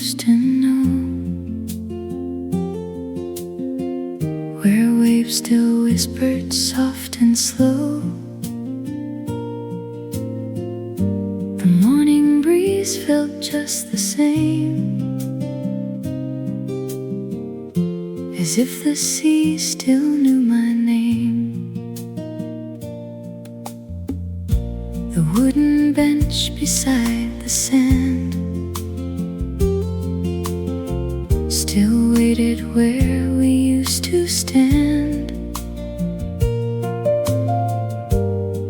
used to know, where waves still whispered soft and slow. The morning breeze felt just the same, as if the sea still knew my name. The wooden bench beside the sand still waited where we used to stand.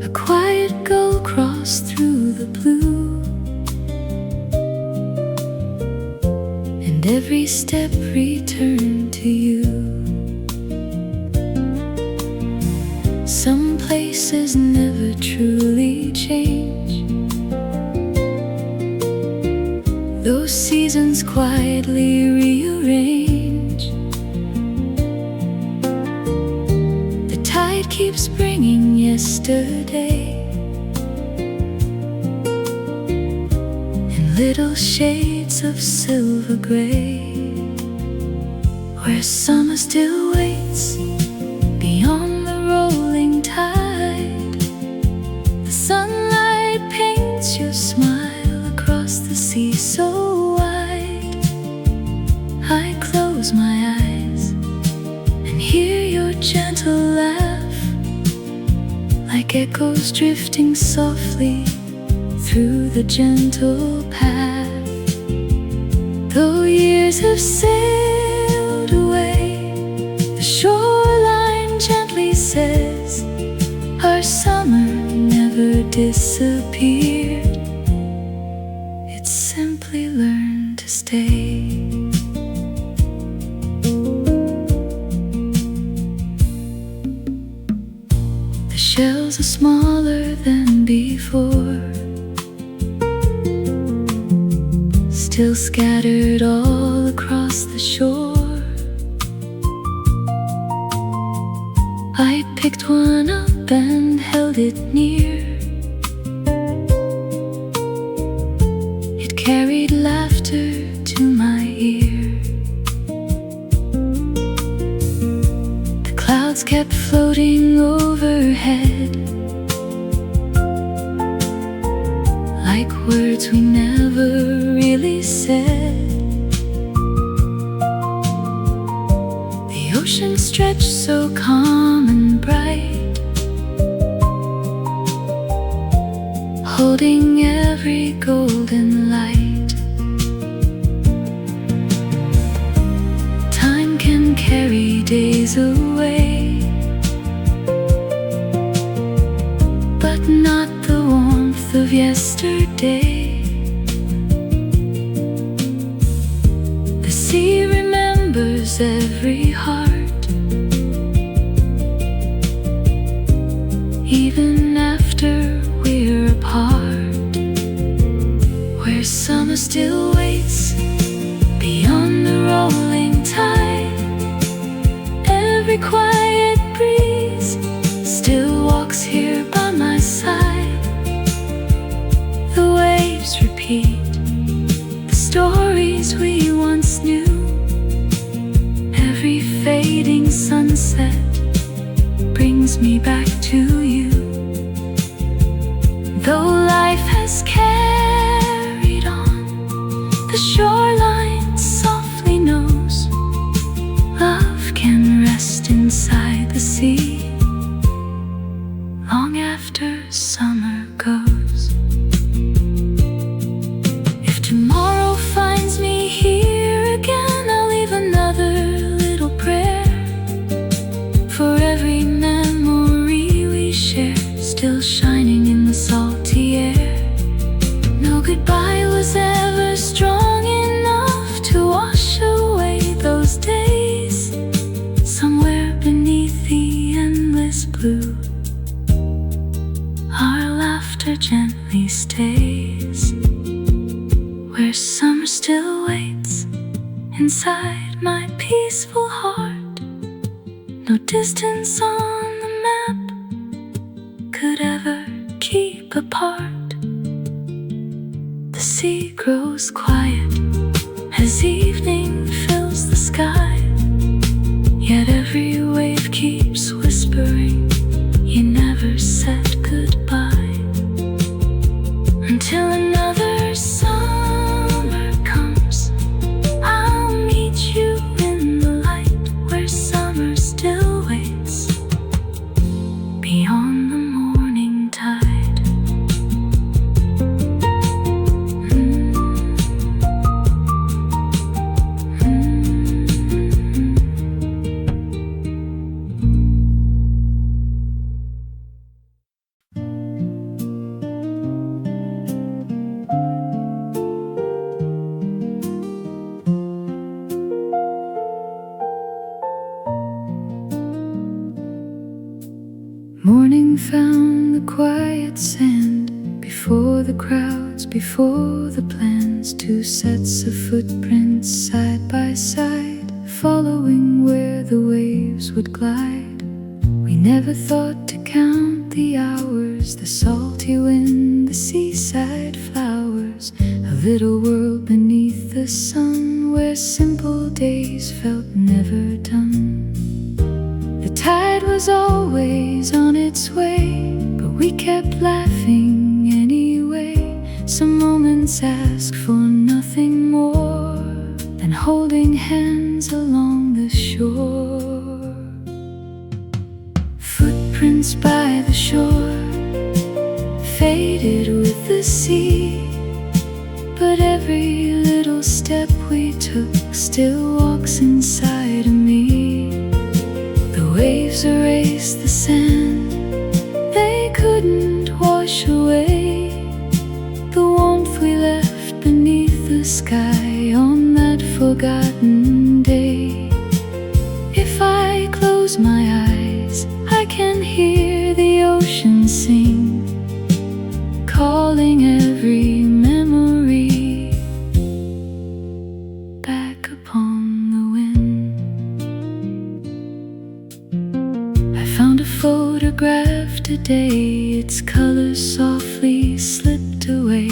A quiet gull crossed through the blue, and every step returned to you. Some places never truly change, those seasons quietly rearrange. The tide keeps bringing yesterday in little shades of silver gray, where summer still waits beyond the rolling tide. The sunlight paints your smile across the sea so wide. I close my eyes and hear your gentle laugh, like echoes drifting softly through the gentle path. Though years have sailed away, the shoreline gently says our summer never disappeared. It simply learned to stay. The shells are smaller than before, still scattered all across the shore. I picked one up and held it near. It carried laughter to my ear. The clouds kept floating overhead, like words we never really said. The ocean stretched so calm and bright, holding every golden light. Time can carry days away, but not the warmth of yesterday. The sea remembers every heart, even after we're apart. Where summer still waits beyond the rolling tide, every quiet breeze still walks here by my side. The waves repeat the stories we once knew. Every fading sunset brings me back to you. Though life has carried on, the shoreline softly knows love can rest inside the sea long after summer goes. If tomorrow finds me here again, I'll leave another little prayer for every memory we share, still shining in the salty air. No goodbye was ever strong enough to wash away those days. Somewhere beneath the endless blue, our laughter gently stays. Where summer still waits inside my peaceful heart, no distance on the map could ever keep apart. The sea grows quiet as evening fills the sky. Yet every wave keeps whispering, you never said goodbye. Until another summer comes, I'll meet you in the light where summer still waits beyond the morning tide. Morning found the quiet sand, before the crowds, before the plans. Two sets of footprints side by side, following where the waves would glide. We never thought to count the hours, the salty wind, the seaside flowers. A little world beneath the sun, where simple days felt never done. The tide was always on its way, but we kept laughing anyway. Some moments ask for nothing more than holding hands along the shore. Footprints by the shore, faded with the sea, but every little step we took still walks inside of me. Waves erased the sand, they couldn't wash away the warmth we left beneath the sky on that forgotten day. If I close my eyes, I can hear the ocean sing, calling every memory back upon the wind. Found a photograph today, its colors softly slipped away.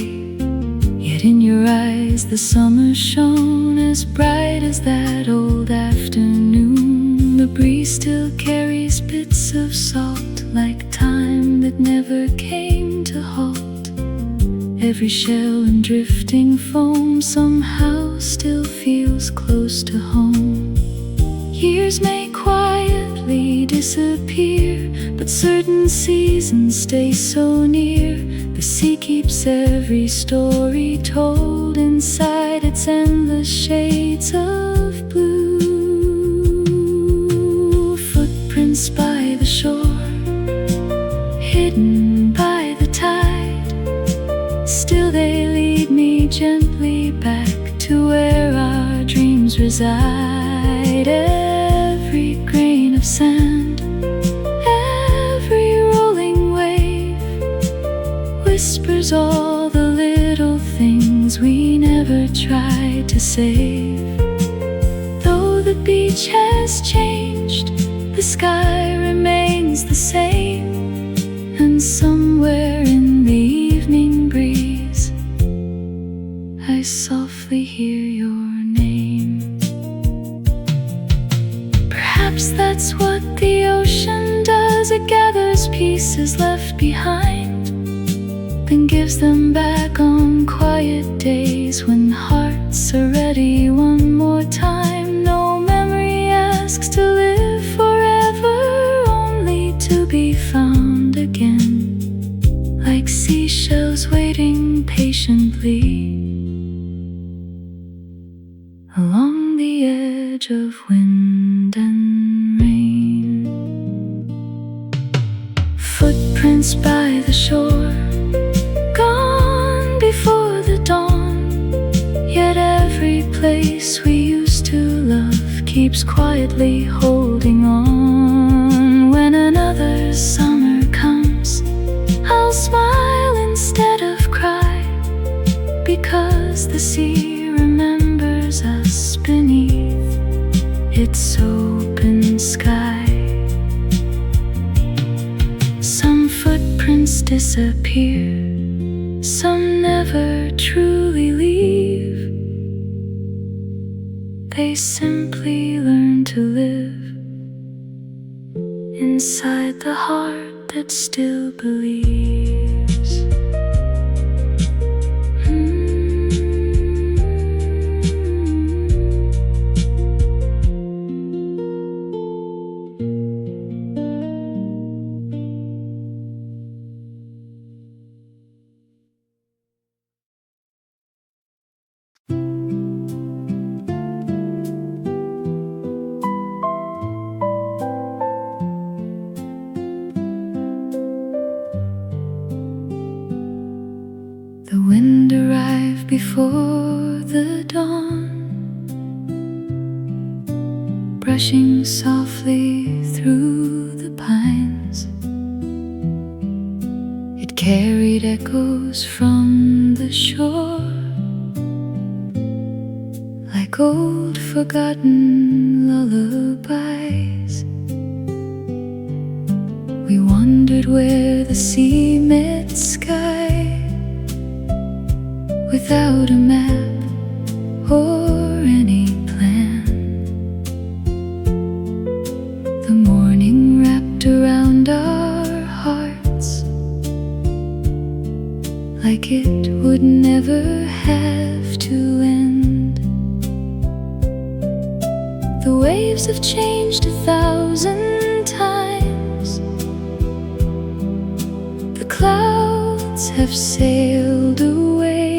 Yet in your eyes the summer shone as bright as that old afternoon. The breeze still carries bits of salt, like time that never came to halt. Every shell and drifting foam somehow still feels close to home. Years may quietly disappear, but certain seasons stay so near. The sea keeps every story told inside its endless shades of blue. Footprints by the shore, hidden by the tide, still they lead me gently back to where our dreams reside. Every grain of sand, every rolling wave, whispers all the little things we never tried to save. Though the beach has changed, the sky remains the same, and somewhere in the evening breeze I softly hear your name. Perhaps that's what the ocean does, it gathers pieces left behind, then gives them back on quiet days when hearts are ready one more time. No memory asks to live forever, only to be found again, like seashells waiting patiently along the edge of wind and rain. Footprints by the shore, gone before the dawn, yet every place we used to love keeps quietly holding on. When another summer comes, I'll smile instead of cry, because the sea remembers us beneath its open sky. Some footprints disappear, some never truly leave, they simply learn to live inside the heart that still believes. The wind arrived before the dawn, brushing softly through the pines. It carried echoes from the shore, like old forgotten lullabies. We wondered where the sea met sky, without a map or any plan. The morning wrapped around our hearts, like it would never have to end. The waves have changed 1,000 times, the clouds have sailed away,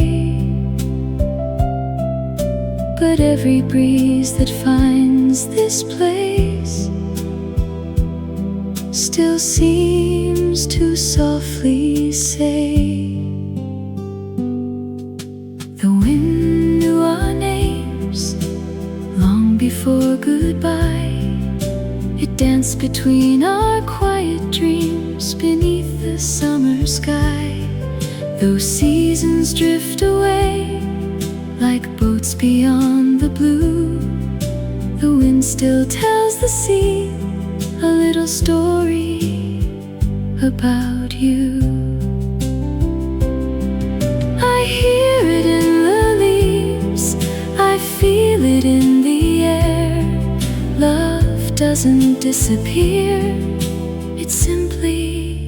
but every breeze that finds this place still seems to softly say, the wind knew our names long before goodbye. It danced between our quiet dreams beneath the summer sky. Those seasons drift away like boats beyond the blue. The wind still tells the sea a little story about you. I hear it in the leaves, I feel it in the air. Love doesn't disappear, it simply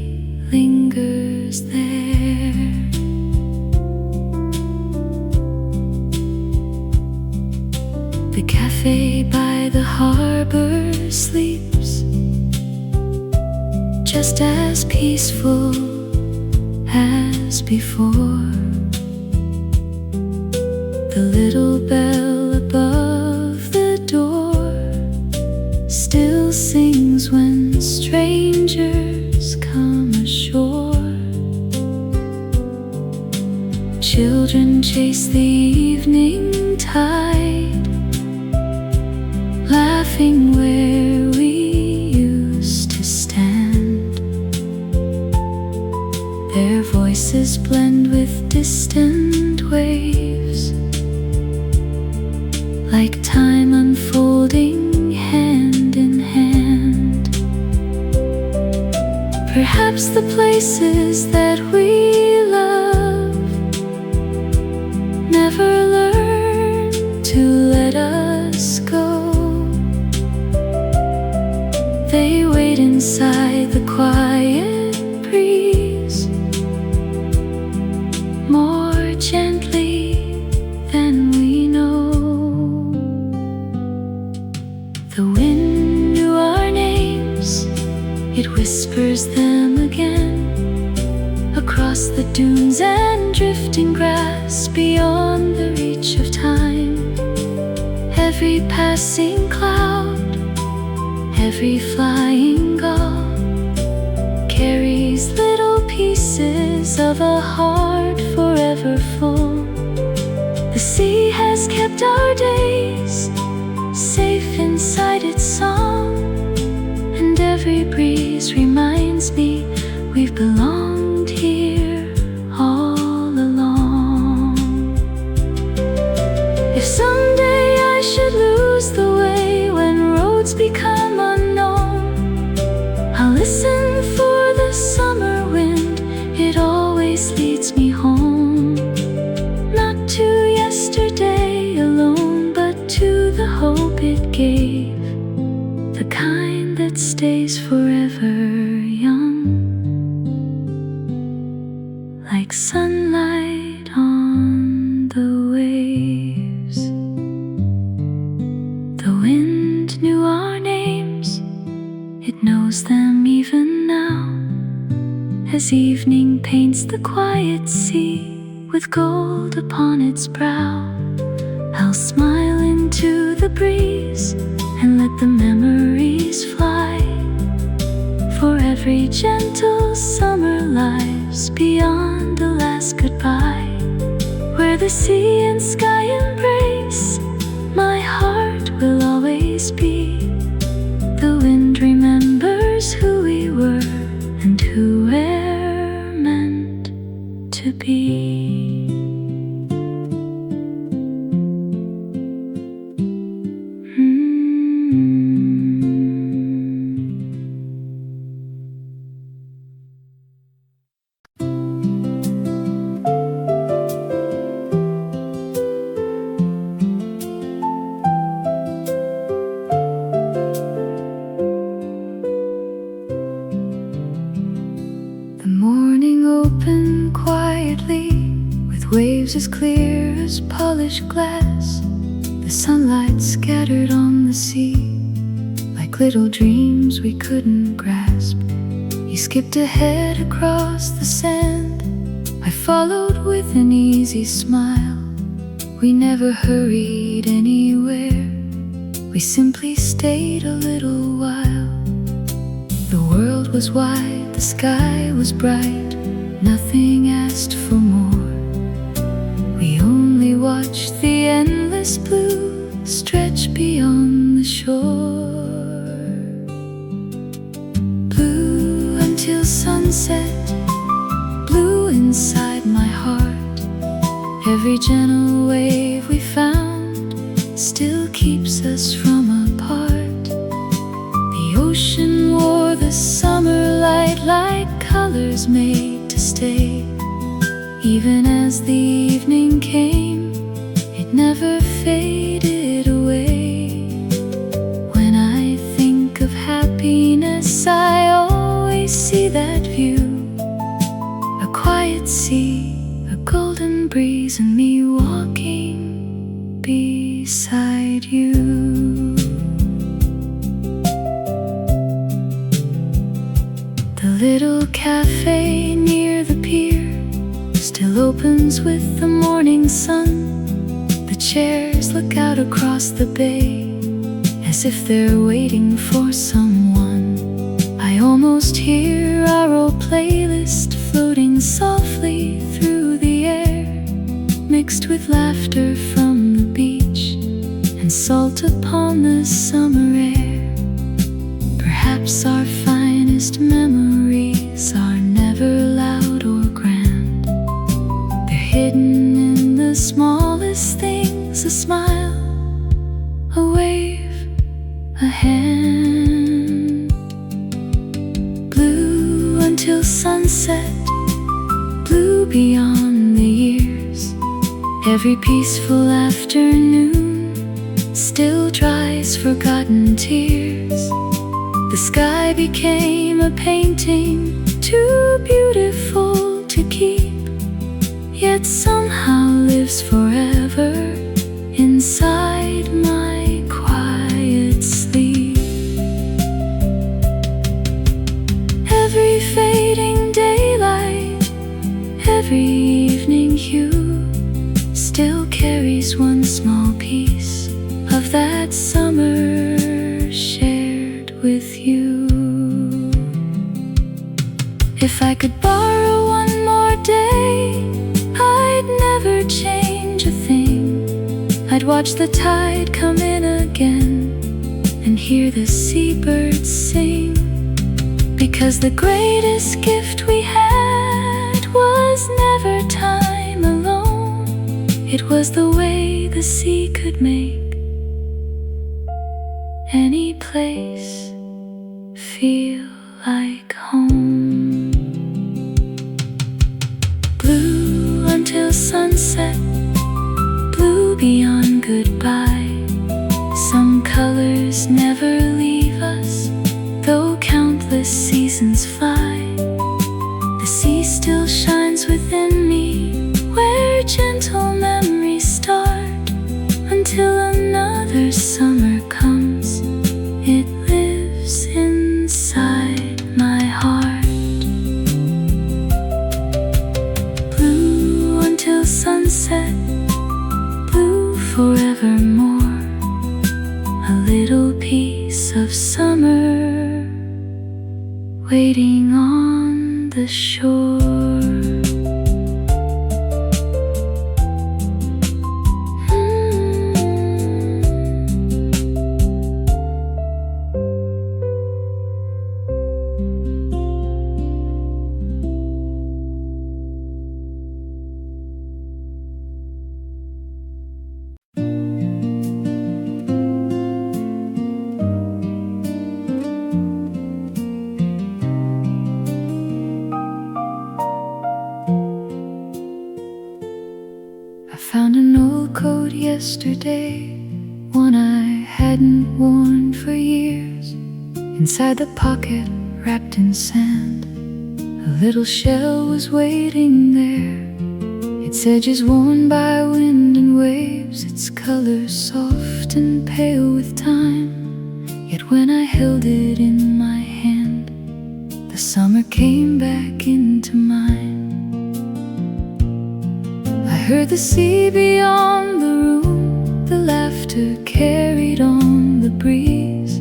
lingers there. The cafe by the harbor sleeps, just as peaceful as before. The little bell above the door still sings when strangers come ashore. Children chase the evening tide, laughing where we used to stand. Their voices blend with distant waves, like time unfolding hand in hand. Perhaps the places that we love never learn to let us go. They wait inside the quiet breeze, more gently than we know. The wind knew our names, it whispers them again, across the dunes and drifting grass, beyond the reach of time. Every passing cloud, every flying gull carries little pieces of a heart forever full. The sea has kept our days safe inside its song, and every breeze reminds me we've belonged here all along. If someday I should lose the way when roads become unknown, I'll listen for the summer wind, it always leads me home. Not to yesterday alone, but to the home it gave, the kind that stays forever young, like sunlight on the waves. The wind knew our names, it knows them even now, as evening paints the quiet sea with gold upon its brow. I'll smile into the breeze and let the memories fly, for every gentle summer lies beyond the last goodbye. Where the sea and sky embrace, my heart will always be. The wind remembers who we were and who we're meant to be. Waves as clear as polished glass, the sunlight scattered on the sea, like little dreams we couldn't grasp. You skipped ahead across the sand, I followed with an easy smile. We never hurried anywhere, we simply stayed a little while. The world was wide, the sky was bright, nothing asked for more. We only watched the endless blue stretch beyond the shore. Blue until sunset, blue inside my heart. Every gentle wave we found still keeps us from apart. The ocean wore the summer light like colors made to stay. Even as the evening came, it never faded away. When I think of happiness, I always see that view. A quiet sea, a golden breeze, and me walking beside you. The little cafe near the pier still opens with the morning sun. The chairs look out across the bay, as if they're waiting for someone. I almost hear our old playlist floating softly through the air, mixed with laughter from the beach and salt upon the summer air. Perhaps our finest memories are never loud or grand. Hidden in the smallest things, a smile, a wave, a hand. Blue until sunset, blue beyond the years. Every peaceful afternoon still dries forgotten tears. The sky became a painting too beautiful to keep, yet somehow lives forever inside my quiet sleep. Every fading daylight, every evening hue still carries one small piece of that summer shared with you. If I could borrow one more day, I'd never change a thing. I'd watch the tide come in again and hear the seabirds sing, because the greatest gift we had was never time alone. It was the way the sea could make any place feel like home. Blue until sunset, blue beyond goodbye. Some color yesterday, one I hadn't worn for years. Inside the pocket, wrapped in sand, a little shell was waiting there. Its edges worn by wind and waves, its color soft and pale with time. Yet when I held it in my hand, the summer came back into mine. I heard the sea beyond the room, the laughter carried on the breeze.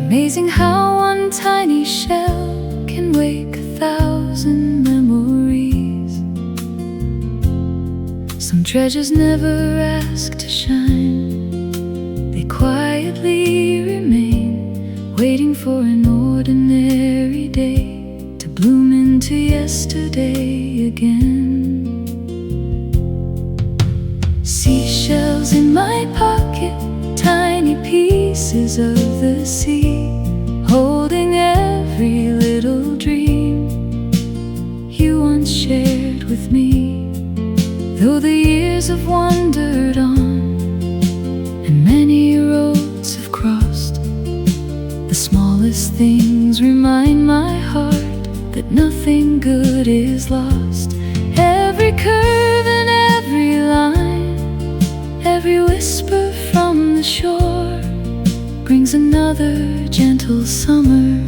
Amazing how one tiny shell can wake 1,000 memories. Some treasures never ask to shine, they quietly remain, waiting for an ordinary day to bloom into yesterday again. Seashells in my pocket, tiny pieces of the sea, holding every little dream you once shared with me. Though the years have wandered on and many roads have crossed, the smallest things remind my heart that nothing good is lost. Every curve and every line, every whisper from the shore brings another gentle summer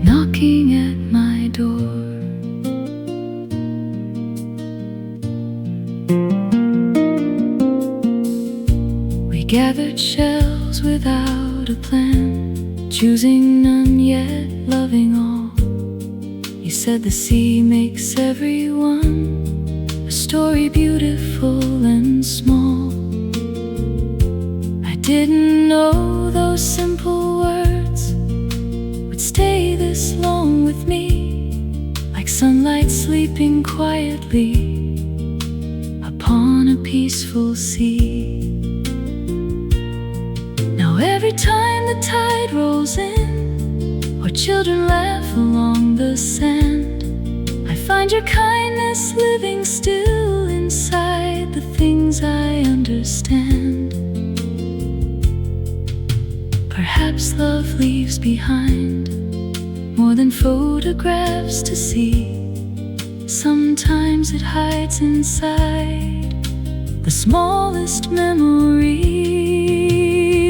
knocking at my door. We gathered shells without a plan, choosing none yet loving all. You said the sea makes everyone a story beautiful and small. I didn't know those simple words would stay this long with me, like sunlight sleeping quietly upon a peaceful sea. Now every time the tide rolls in, or children laugh along the sand, I find your kindness living still inside the things I understand. Perhaps love leaves behind more than photographs to see. Sometimes it hides inside the smallest memories.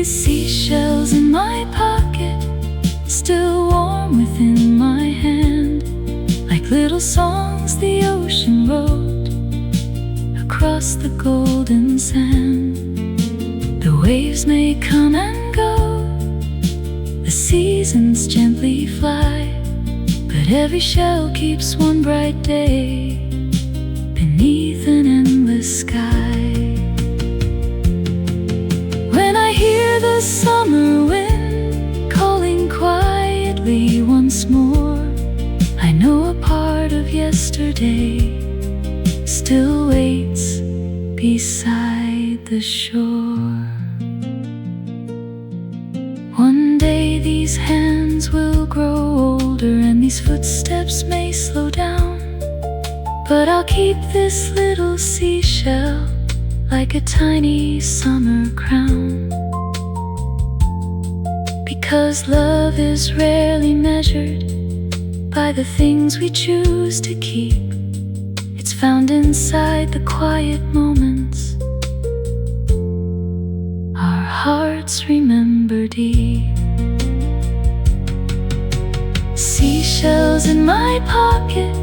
Seashells in my pocket, still warm within my hand, like little songs the ocean wrote across the golden sand. The waves may come and go, the seasons gently fly, but every shell keeps one bright day beneath an endless sky. When I hear the summer wind calling quietly once more, I know a part of yesterday still waits beside the shore. One day these hands will grow older and these footsteps may slow down, but I'll keep this little seashell like a tiny summer crown. Because love is rarely measured by the things we choose to keep, it's found inside the quiet moments our hearts remember deep. Seashells in my pocket,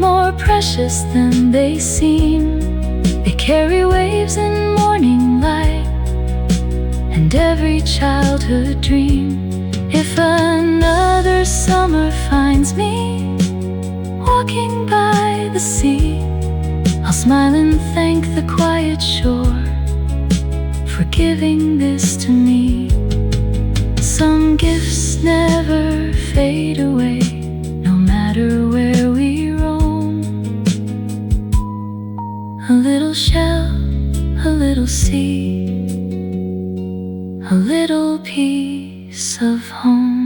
more precious than they seem. They carry waves and morning light and every childhood dream. If another summer finds me walking by the sea, I'll smile and thank the quiet shore for giving this to me. Some gifts never fade away, no matter where we roam. A little shell, a little sea, a little piece of home.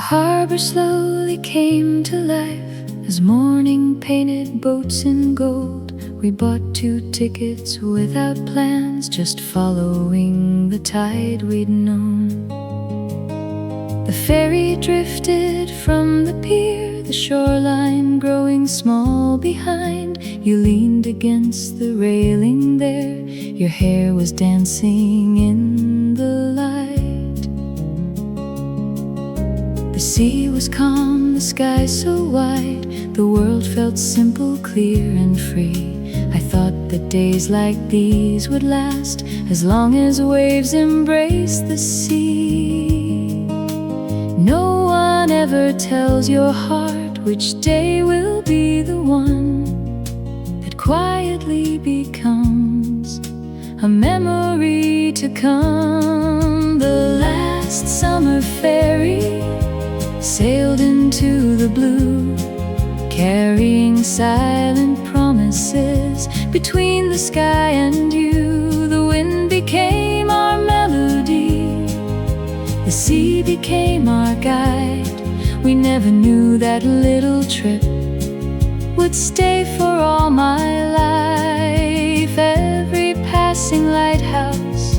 harbor slowly came to life as morning painted boats in gold. We bought 2 tickets without plans, just following the tide we'd known. The ferry drifted from the pier, the shoreline growing small behind. You leaned against the railing there, your hair was dancing in the light. The sea was calm, the sky so wide, the world felt simple, clear and free. I thought that days like these would last as long as waves embrace the sea. No one ever tells your heart which day will be the one that quietly becomes a memory to come. The last summer ferry sailed into the blue, carrying silent promises between the sky and you. The wind became our melody, the sea became our guide. We never knew that little trip would stay for all my life. Every passing lighthouse,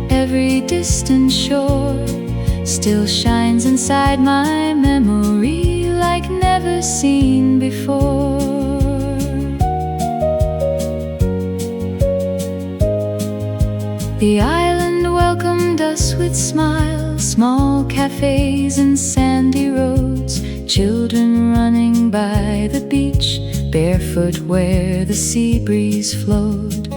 every distant shore still shines inside my memory like never seen before. The island welcomed us with smiles, small cafes and sandy roads, children running by the beach, barefoot where the sea breeze flowed.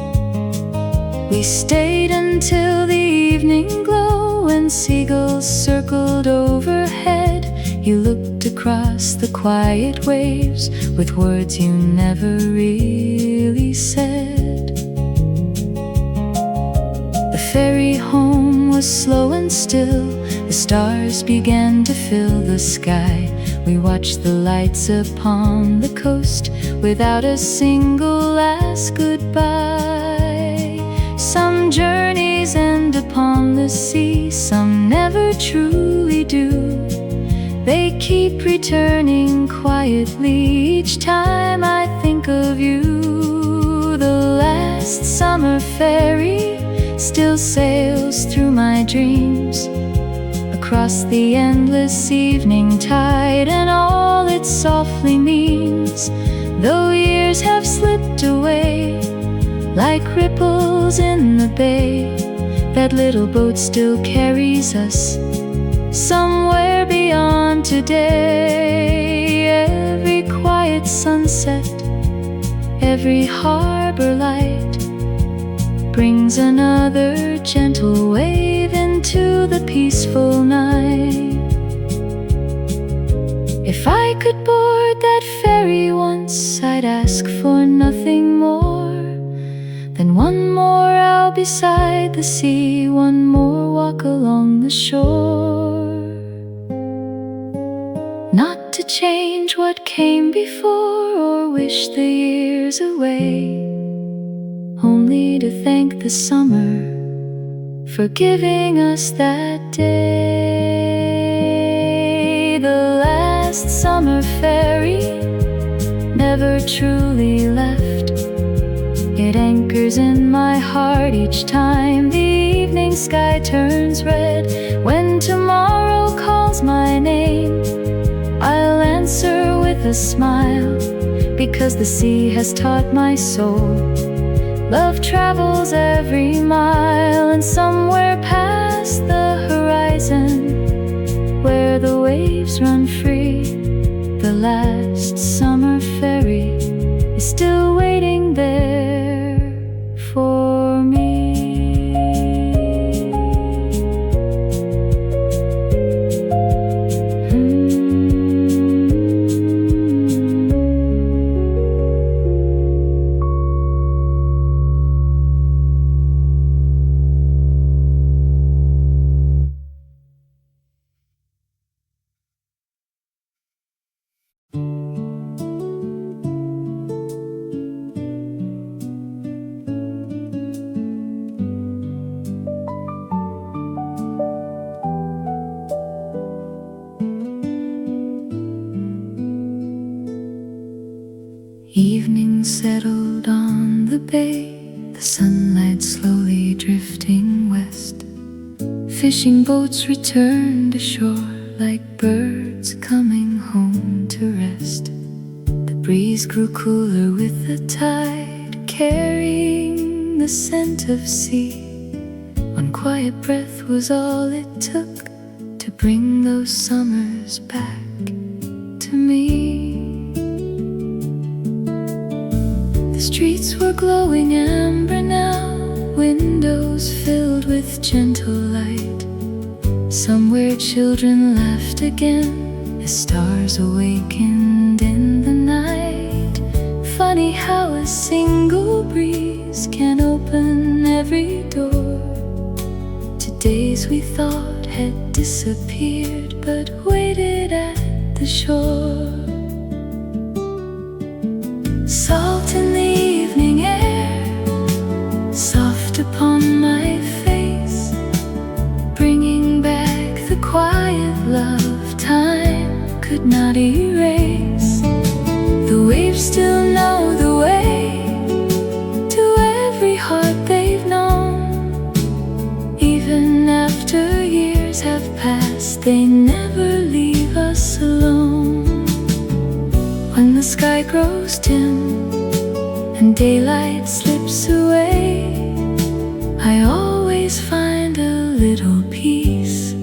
We stayed until the evening glow, when seagulls circled overhead. You looked across the quiet waves with words you never really said. The ferry home was slow and still, the stars began to fill the sky. We watched the lights upon the coast without a single last goodbye. Some journeys end upon the sea, some never truly do. They keep returning quietly each time I think of you. The last summer ferry still sails through my dreams, across the endless evening tide and all it softly means. Though years have slipped away like ripples in the bay, that little boat still carries us somewhere beyond today. Every quiet sunset, every harbor light brings another gentle wave into the peaceful night. If I could board that ferry once, I'd ask for nothing more than one more hour beside the sea, one more walk along the shore. Not to change what came before or wish the years away, only to thank the summer for giving us that day. The last summer ferry never truly left. It anchors in my heart each time the evening sky turns red. When tomorrow calls my name, I'll answer with a smile, because the sea has taught my soul love travels every mile. And somewhere past the horizon, where the waves run free, the last summer ferry is still waiting there for me. sunlight slowly drifting west. Fishing boats returned ashore like birds coming home to rest. The breeze grew cooler with the tide, carrying the scent of sea. One quiet breath was all it took to bring those summers back to me. The streets were glowing amber now, windows filled with gentle light. Somewhere children laughed again as stars awakened in the night. Funny how a single breeze can open every door to days we thought had disappeared but waited at the shore. Salt in the evening air, soft upon my face, bringing back the quiet love time could not erase. The waves still know the way to every heart they've known. Even after years have passed, they never leave us alone. When the sky grows dim and daylight slips away, I always find a little piece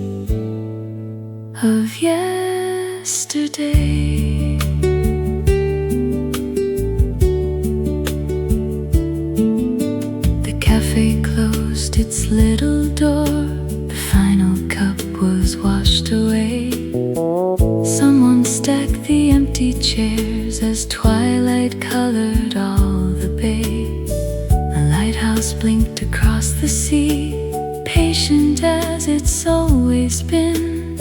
of yesterday. The cafe closed its little door, the final cup was washed away. Someone stacked the empty chairs as twilight colored all the bay. A lighthouse blinked across the sea, patient as it's always been.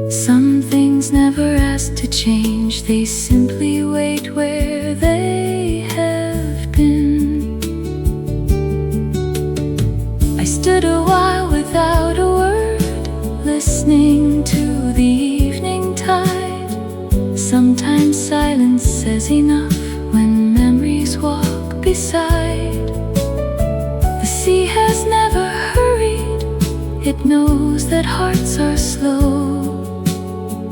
Some things never ask to change, they simply wait where they have been. I stood a while without a word, listening to the evening tide. Sometimes silence says enough when memories walk beside. The sea has never hurried, it knows that hearts are slow.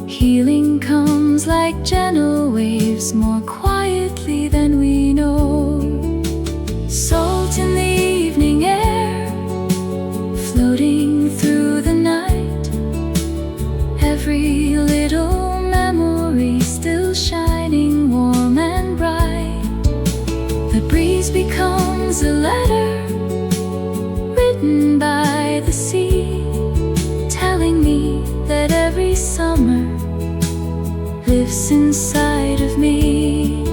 Healing comes like gentle waves, more quietly than we know. Salt in the evening air, floating through the night. Every little memory still shining warm and bright. The breeze becomes a letter written by the sea, telling me that every summer lives inside of me.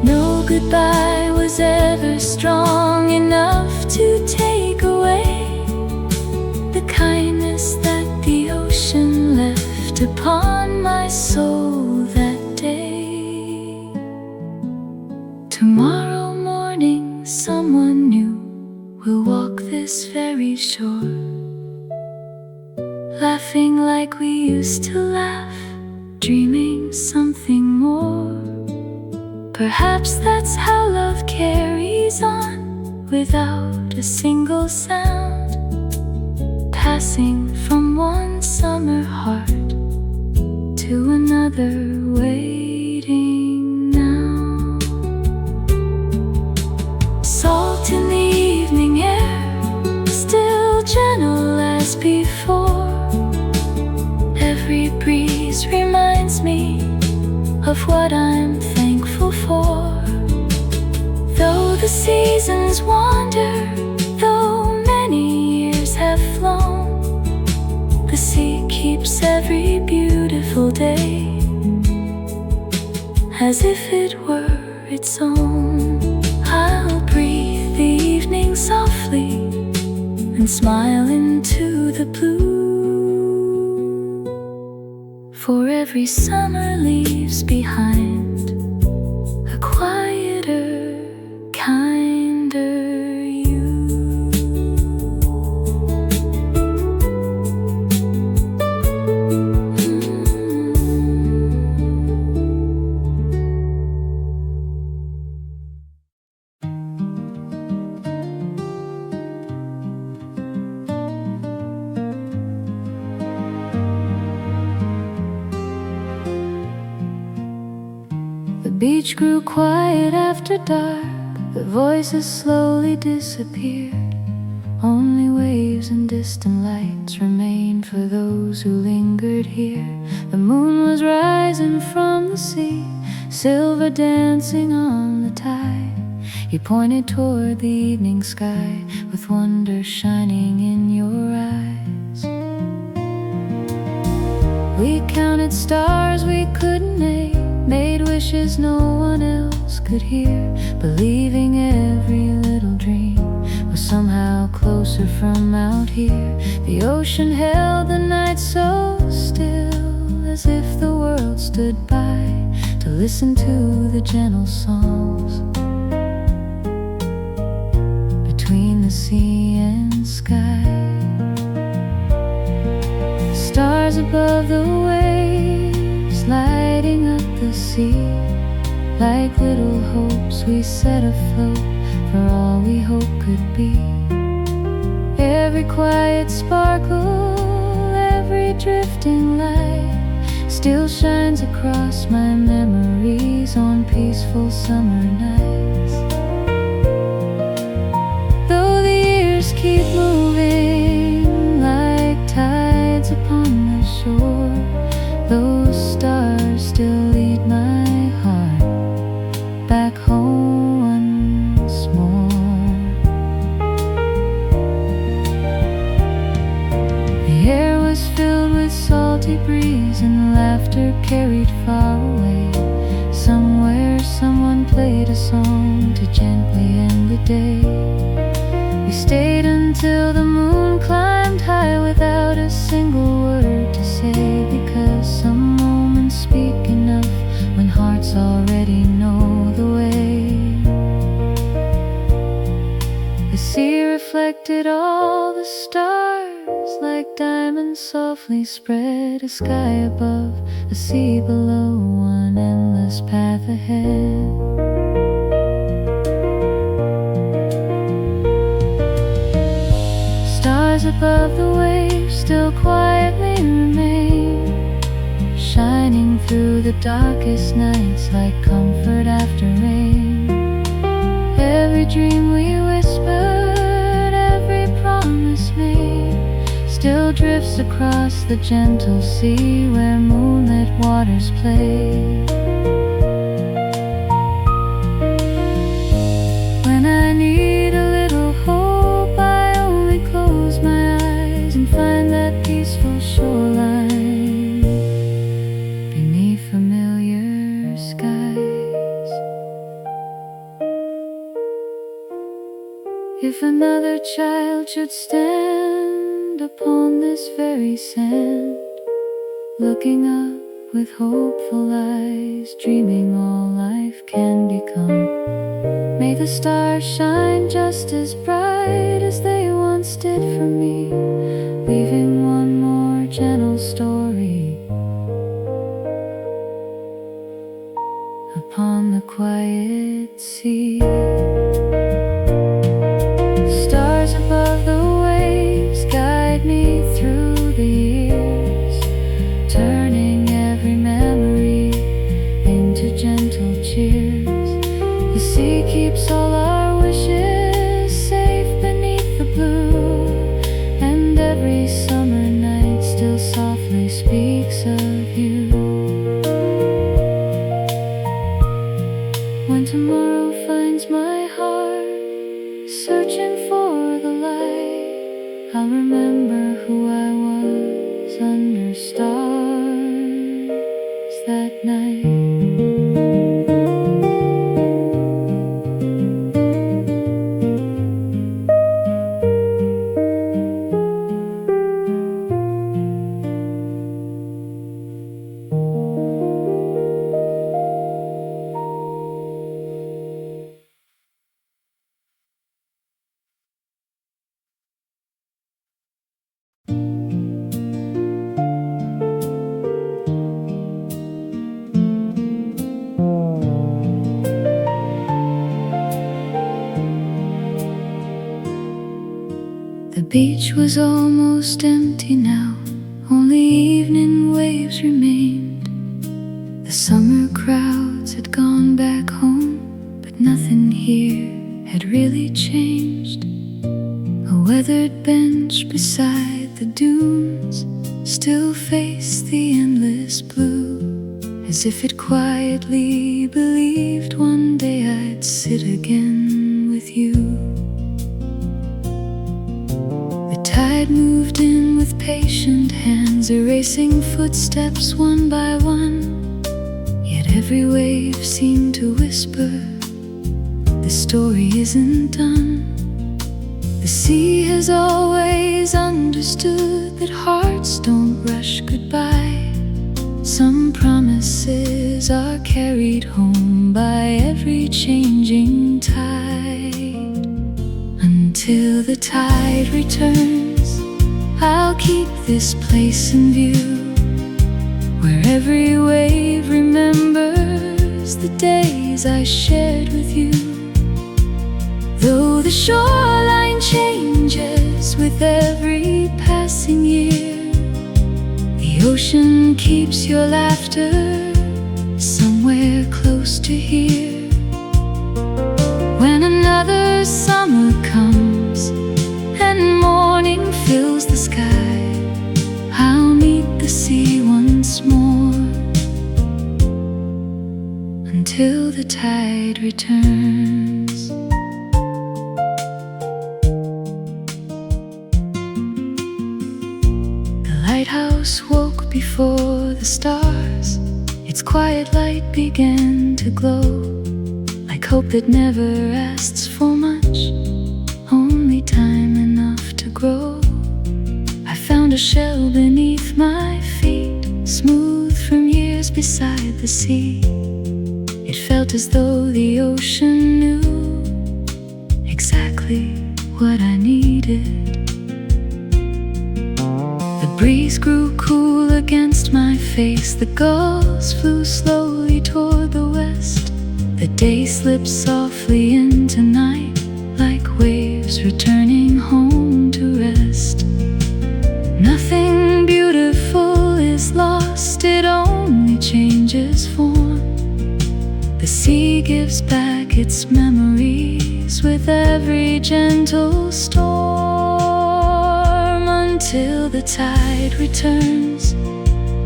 No goodbye was ever strong enough to take away the kindness that the ocean left upon my soul that day. Tomorrow morning someone new will walk this very shore, laughing like we used to laugh, dreaming something more. Perhaps that's how love carries on, without a single sound, passing from one summer heart to another, waiting now. Salt in the evening air, still gentle as before. Every breeze reminds me of what I'm thankful for. Though the seasons wander, though many years have flown, the sea keeps every beautiful day as if it were its own. I'll breathe the evening softly and smile into the blue. For every summer leaves behind a quieter, kinder you. beach grew quiet after dark. The voices slowly disappeared. Only waves and distant lights remained for those who lingered here. The moon was rising from the sea, silver dancing on the tide. You pointed toward the evening sky, with wonder shining in your eyes. We counted stars we couldn't name, made wishes no one else could hear, believing every little dream was somehow closer from out here. The ocean held the night so still, as if the world stood by to listen to the gentle songs between the sea and sky. Stars above the waves, lighting up the sea, like little hopes we set afloat for all we hope could be. Every quiet sparkle, every drifting light still shines across my memories on peaceful summer nights. Though the years keep moving like tides upon the shore, those stars still lead my heart back home once more. The air was filled with salty breeze, and laughter carried far away. Somewhere someone played a song to gently end the day. We stayed until the moon climbed high without a single word to say, because some moments speak enough when hearts already know the way. The sea reflected all the stars like diamonds softly spread, a sky above, a sea below, one endless path ahead. Stars above the waves still quietly remain, shining through the darkest nights like comfort after rain. Every dream we whispered, every promise made, still drifts across the gentle sea where moonlit waters play. When I need a little hope, I only close my eyes and find that peaceful shoreline beneath familiar skies. If another child should stand upon this very sand, looking up with hopeful eyes, dreaming all life can become, may the stars shine just as bright as they once did for me, leaving one more gentle story upon the quiet sea. Stars above the waves guide me through the years, turning every memory into gentle cheers. The sea keeps all our wishes safe beneath the blue, and every summer night still softly speaks of you. When tomorrow finds my heart searching for the light, I'll remember who I was under stars that night. The beach was almost empty now, only evening waves remained. The summer crowds had gone back home, but nothing here had really changed. A weathered bench beside the dunes still faced the endless blue, as if it quietly believed one day I'd sit again with you. The tide moved in with patient hands, erasing footsteps one by one. Yet every wave seemed to whisper, the story isn't done. The sea has always understood that hearts don't rush goodbye. Some promises are carried home by every changing tide. Until the tide returns, I'll keep this place in view, where every wave remembers the days I shared with you. Though the shoreline changes with every passing year, the ocean keeps your laughter somewhere close to here. When another summer comes and morning fills the sky, I'll meet the sea once more, until the tide returns. The lighthouse woke before the stars. Its quiet light began to glow, like hope that never asks for much, only time enough to grow. I found a shell beneath my feet, smooth from years beside the sea. It felt as though the ocean knew exactly what I needed. The breeze grew cool against my face, the gulls flew slowly toward the west. The day slipped softly into night, like waves returning home to rest. Nothing beautiful is lost, it only changes form. The sea gives back its memories with every gentle storm. Until the tide returns,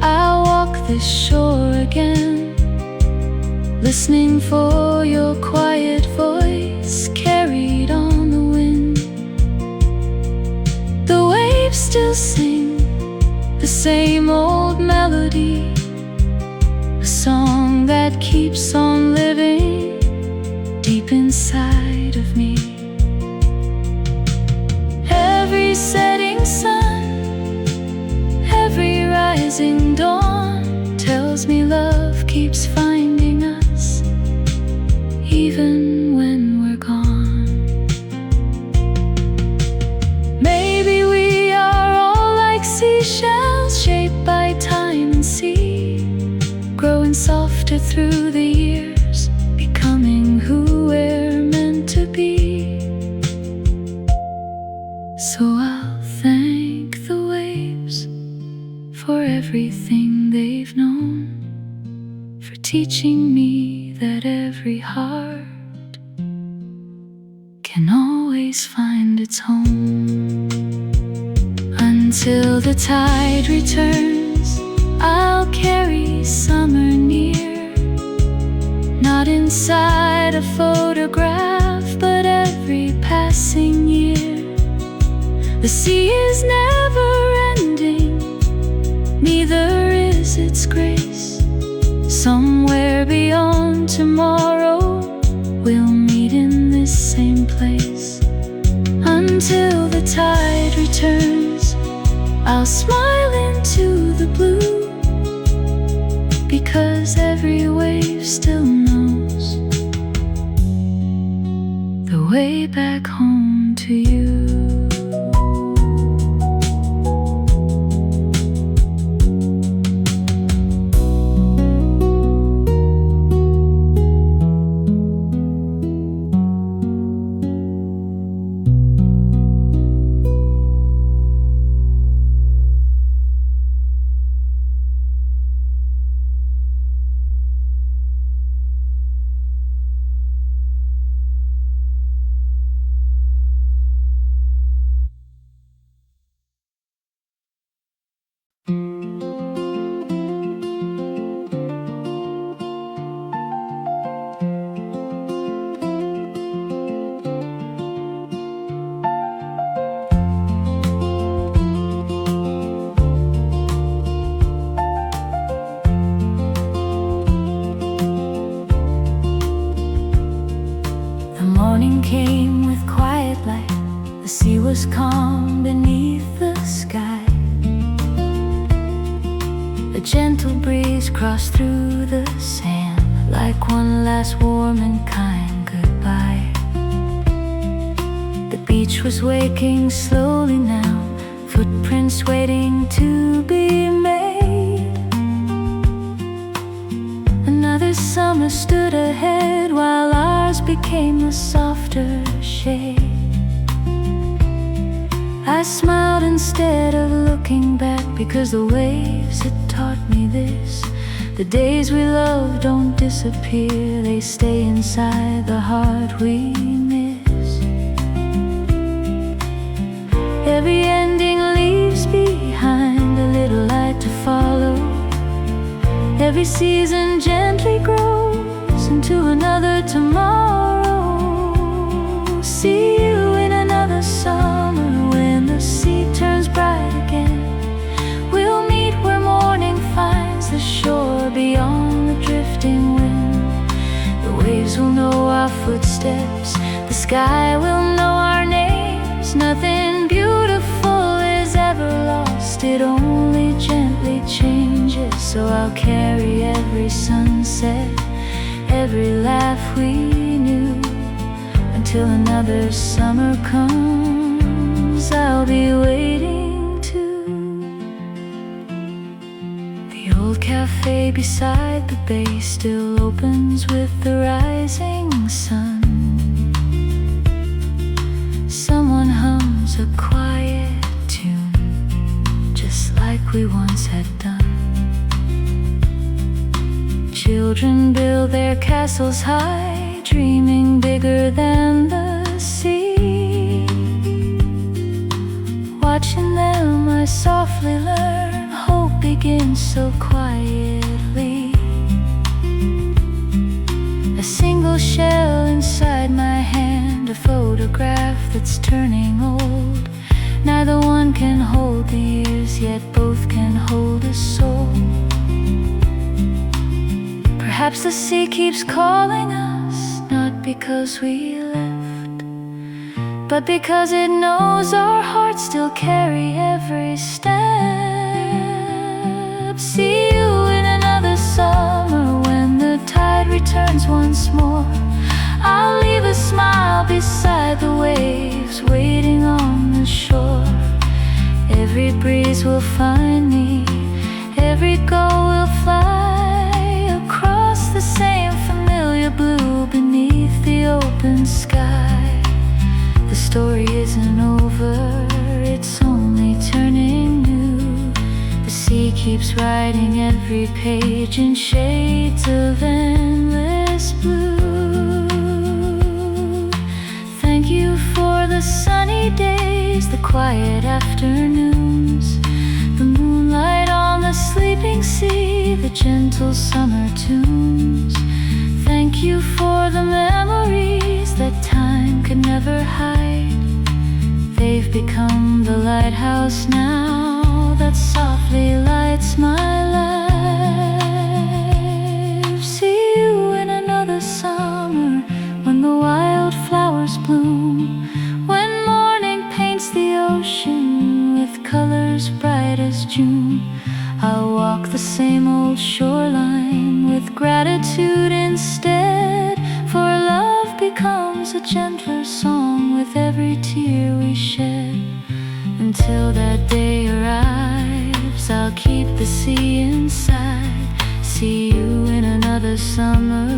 I'll walk this shore again, listening for your quiet voice carried on the wind. The waves still sing the same old melody, a song that keeps on living deep inside of me. Every setting sun, every rising dawn tells me love keeps finding us, even when we're gone. Maybe we are all like seashells, shaped by time and sea, growing softer through the years, becoming who we're meant to be. So I'll thank the waves for everything they've known, for teaching me that every heart can always find its home. Until the tide returns, I'll carry summer near, not inside a photograph, but every passing year. The sea is never ending, neither is its grace. Somewhere beyond tomorrow, we'll meet in this same place. Until the tide returns, I'll smile into the blue, because every wave still knows the way back home to you. sea was calm beneath the sky. A gentle breeze crossed through the sand, like one last warm and kind goodbye. The beach was waking slowly now, footprints waiting to be made. Another summer stood ahead, while ours became a softer shade. I smiled instead of looking back, because the waves had taught me this: the days we love don't disappear, they stay inside the heart we miss. Every ending leaves behind a little light to follow. Every season gently grows into another tomorrow. See you in another summer, when the sea turns bright again. We'll meet where morning finds the shore, beyond the drifting wind. The waves will know our footsteps, the sky will know our names. Nothing beautiful is ever lost, it only gently changes. So I'll carry every sunset, every laugh we knew, until another summer comes. I'll be waiting too. The old cafe beside the bay still opens with the rising sun. Someone hums a quiet tune, just like we once had done. Children build their castles high, dreaming bigger than the sea. Watching them, I softly learn, hope begins so quietly. A single shell inside my hand, a photograph that's turning old. Neither one can hold the years, yet both can hold a soul. Perhaps the sea keeps calling us, not because we left, but because it knows our hearts still carry every step. See you in another summer, when the tide returns once more. I'll leave a smile beside the waves, waiting on the shore. Every breeze will find me, every gull will fly across the same familiar blue beneath the open sky. The story isn't over, it's only turning new. The sea keeps writing every page in shades of endless blue. Thank you for the sunny days, the quiet afternoons, the moonlight on the sleeping sea, the gentle summer tunes. Thank you for the memories that time could never hide. They've become the lighthouse now that softly lights my life. See you in another summer, when the wildflowers bloom, when morning paints the ocean with colors bright as June. I'll walk the same old shoreline with gratitude instead, for love becomes a gentler song with every tear we shed. Until that day arrives, I'll keep the sea inside. See you in another summer,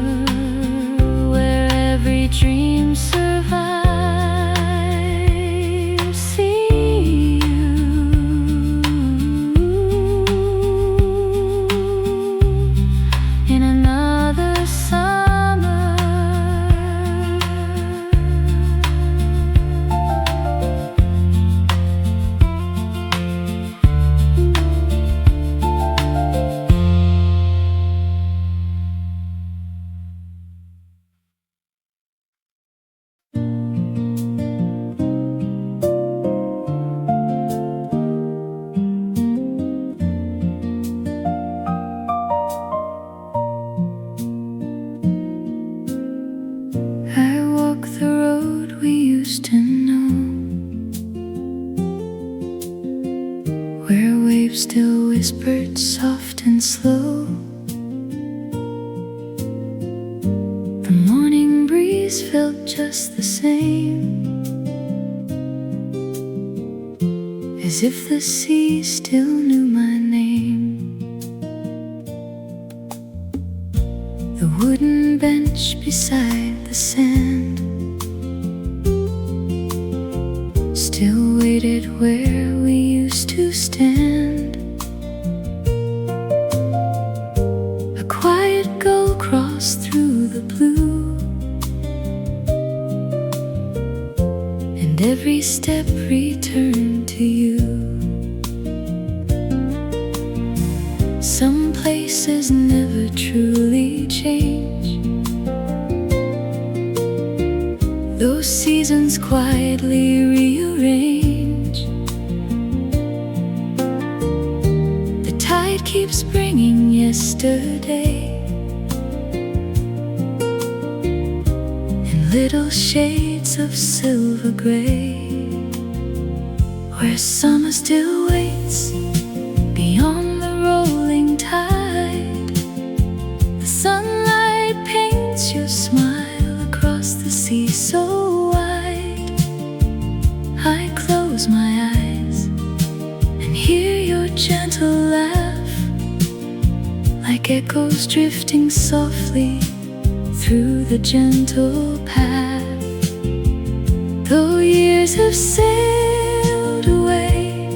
where every dream survives. See you in another summer. waves still whispered soft and slow. The morning breeze felt just the same, as if the sea still knew my name. The wooden bench beside the sand still waited where we used to stand. A quiet gull crossed through the blue, and every step returned to you. Some places never truly change, those seasons quietly rearrange. The tide keeps bringing yesterday in little shades of silver gray, where summer still waits beyond the rolling tide. The sunlight paints your smile across the sea so wide. I close my eyes and hear your gentle laugh, like echoes drifting softly through the gentle path. Though years have sailed away,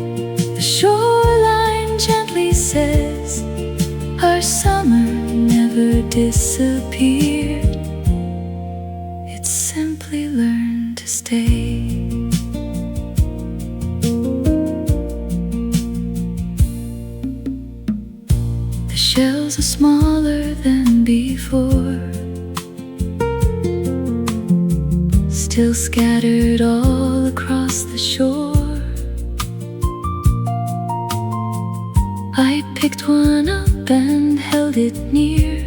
the shoreline gently says our summer never disappeared. It simply learned to stay. The shells are smaller than before, still scattered all across the shore. I picked one up and held it near.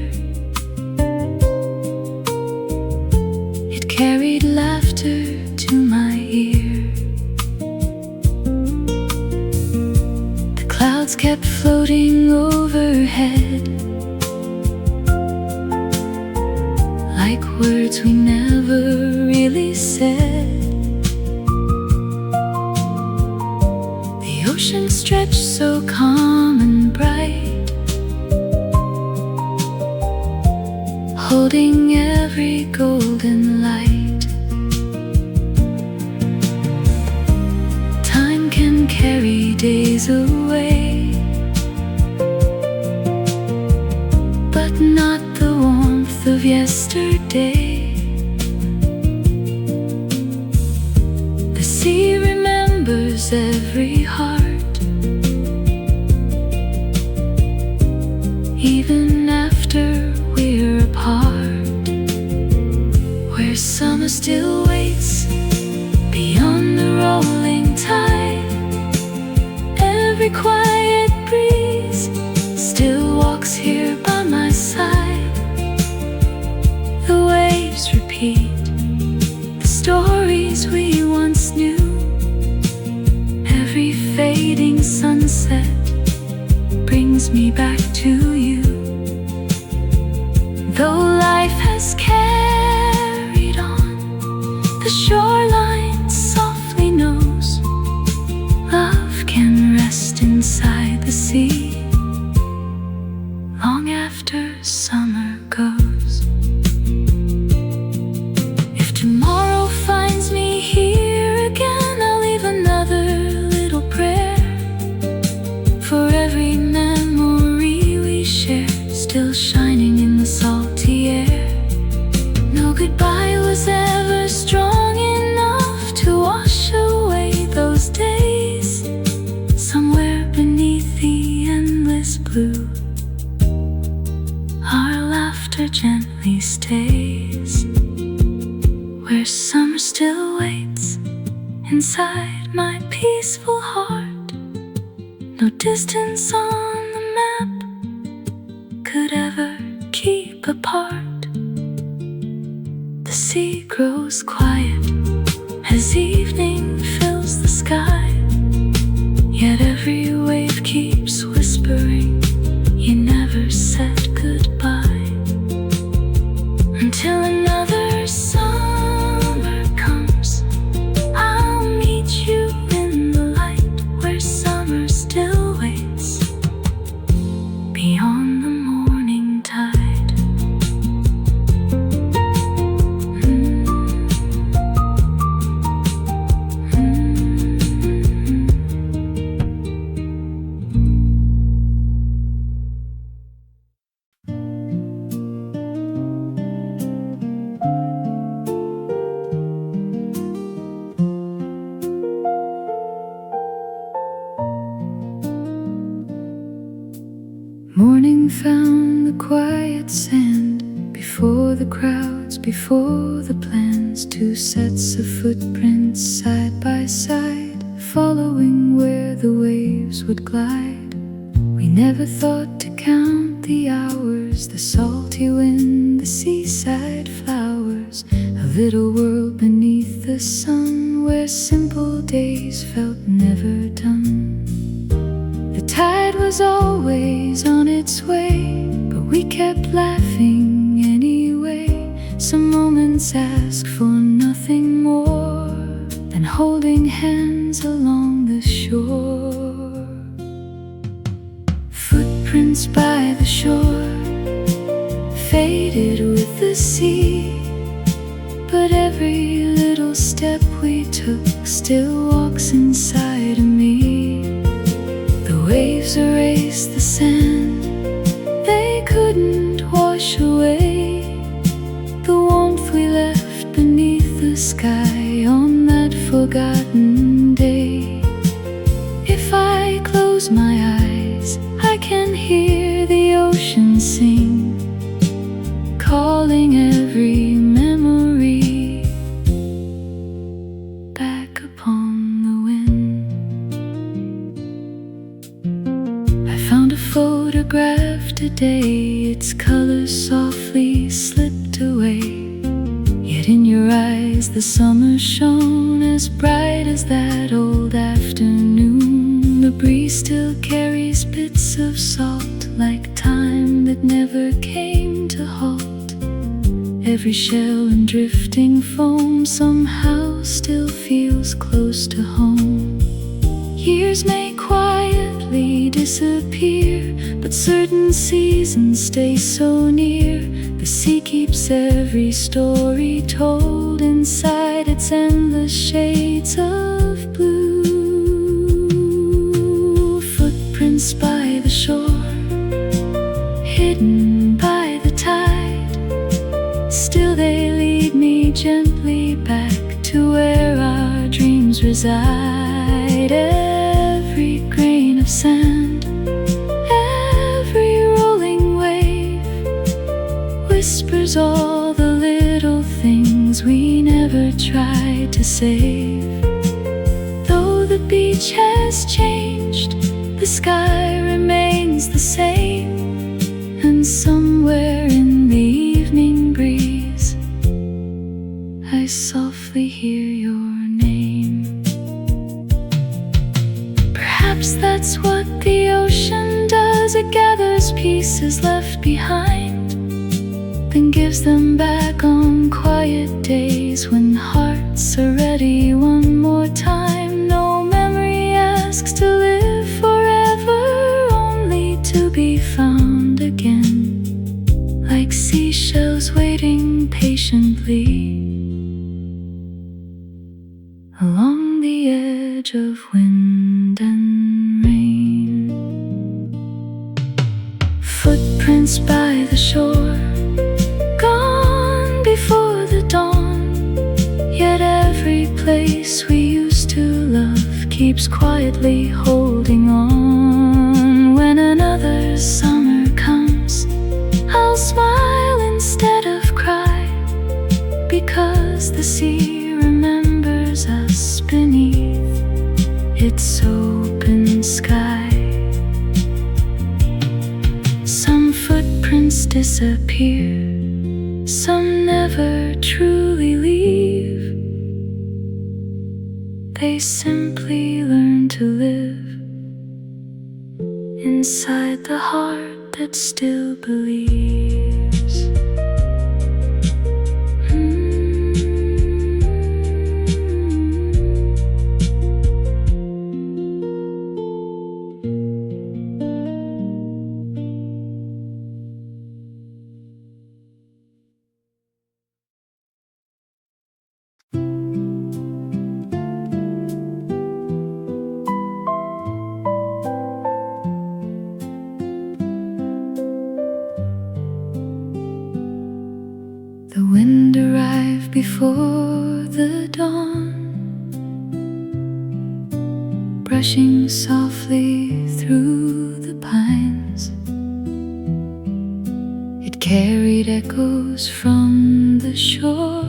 It carried laughter to my ear. The clouds kept floating overhead, like words we never really said. The ocean stretched so calm and bright, holding every golden light. Time can carry days away, but not the warmth of yesterday. The sea remembers every heart, even after we're apart. Where summer still waits beyond the rolling tide, every quiet breeze still walks here by my side. The waves repeat the stories we once knew. Every fading sunset brings me back to you. Though life has carried on, the shoreline softly knows love can rest inside the sea long after summer goes. If tomorrow finds me here again, I'll leave another little prayer for every memory we share, still shining in the salty air. No goodbye was ever strong enough to wash away those days. Somewhere beneath the endless blue, our laughter gently stays. Where summer still waits inside my peaceful heart, no distance on the map could ever keep apart. The sea grows quiet as evening fills the sky, yet every wave keeps Morning found the quiet sand, before the crowds, before the plans. Two sets of footprints side by side, following where the waves would glide. We never thought to count the hours, the salty wind, the seaside flowers. A little world beneath the sun, where simple days felt never done. The tide was always on its way, but we kept laughing anyway. Some moments ask for nothing more than holding hands along the shore. Footprints by the shore, faded with the sea, but every little step we took still walks inside of me. The waves erased the sand, they couldn't wash away the warmth we left beneath the sky on that forgotten day. If I close my eyes, I can hear the ocean sing, calling every memory back upon the wind. I found a photograph today, its colors softly slipped away. Yet in your eyes the summer shone as bright as that old afternoon. The breeze still carries bits of salt, like time that never came to halt. Every shell and drifting foam somehow still feels close to home. Years may quietly disappear, but certain seasons stay so near. The sea keeps every story told inside its endless shades of blue. Footprints by the shore, hidden by the tide, still they lead me gently back to where our dreams reside. Every grain of sand, every rolling wave, whispers all the little things we never tried to save. Though the beach has changed, the sky remains the same, and somewhere in the evening breeze I softly hear your name. Perhaps that's what the ocean does, it gathers pieces left behind, then gives them back on quiet days when hearts are ready one more time. No memory asks to live forever, only to be found again, like seashells waiting patiently along the edge of wind and rain. Footprints by the shore, gone before the dawn, yet every place we used to love keeps quietly holding on. When another summer comes, I'll smile instead of cry, because the sea remembers us beneath its open sky. Some footprints disappear, some never truly leave. They simply learn to live inside the heart that still believes. The wind arrived before the dawn, brushing softly through the pines. carried echoes from the shore,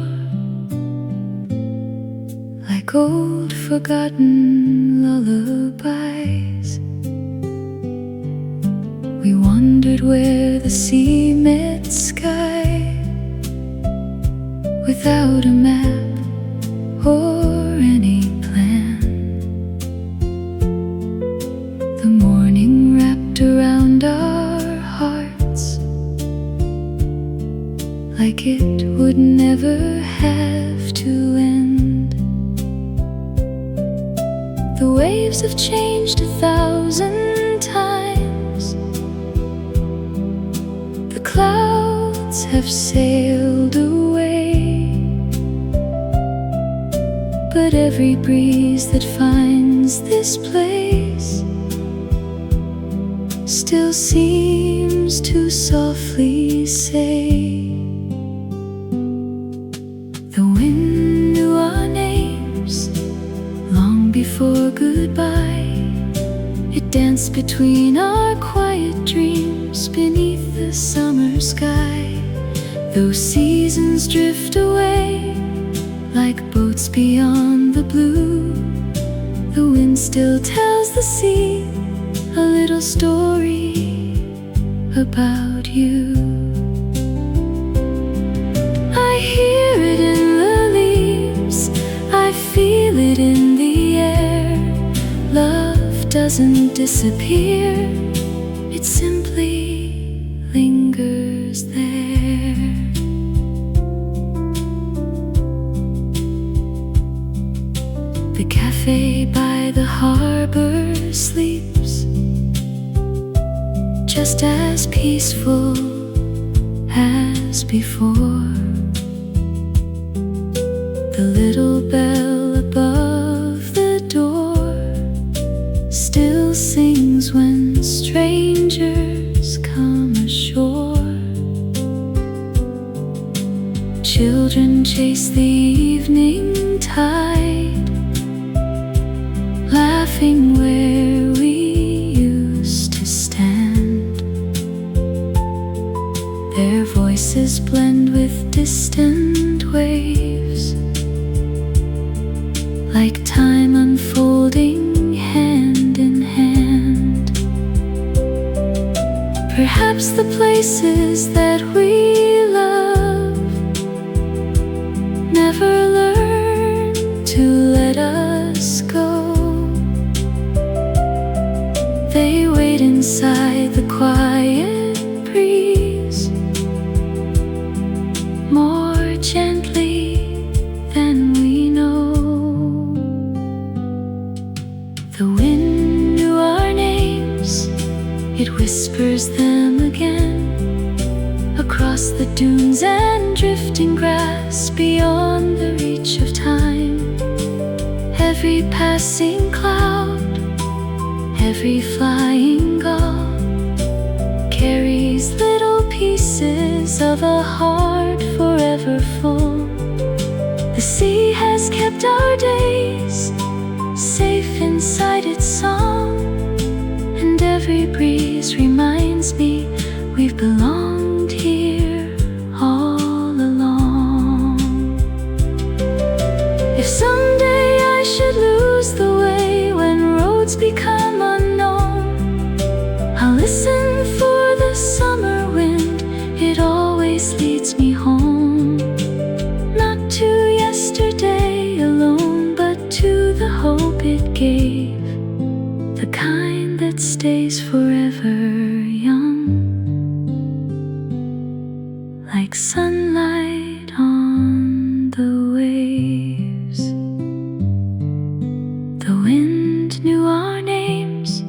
like old forgotten lullabies. We wondered where the sea met sky, without a map or any plan. The morning wrapped around our hearts, like it would never have to end. The waves have changed 1,000 times, the clouds have sailed away, but every breeze that finds this place still seems to softly say, the wind knew our names long before goodbye. It danced between our quiet dreams beneath the summer sky. Those seasons drift away like boats beyond the blue. The wind still tells the sea a little story about you. I hear it in the leaves, I feel it in the air. Love doesn't disappear, it simply lingers there. The cafe by the harbor sleeps, just as peaceful as before. The little bell above the door still sings when strangers come ashore. Children chase the evening tide, laughing where we used to stand. Their voices blend with distant waves, like time unfolding hand in hand. Perhaps the places that we love never learn to let us go. They wait inside the quiet breeze, more gently than we know. The wind knew our names, it whispers them again, across the dunes and drifting grass, beyond the reach of time. Every passing cloud, every flying gull carries little pieces of a heart forever full. The sea has kept our days safe inside its song, and every breeze reminds me we've belonged here all along. If someday I should lose the way when roads become unknown, I'll listen for the summer wind, it always leads me home. Not to yesterday alone, but to the hope it gave, the kind that stays forever young, like sunlight on the waves. The wind knew our names,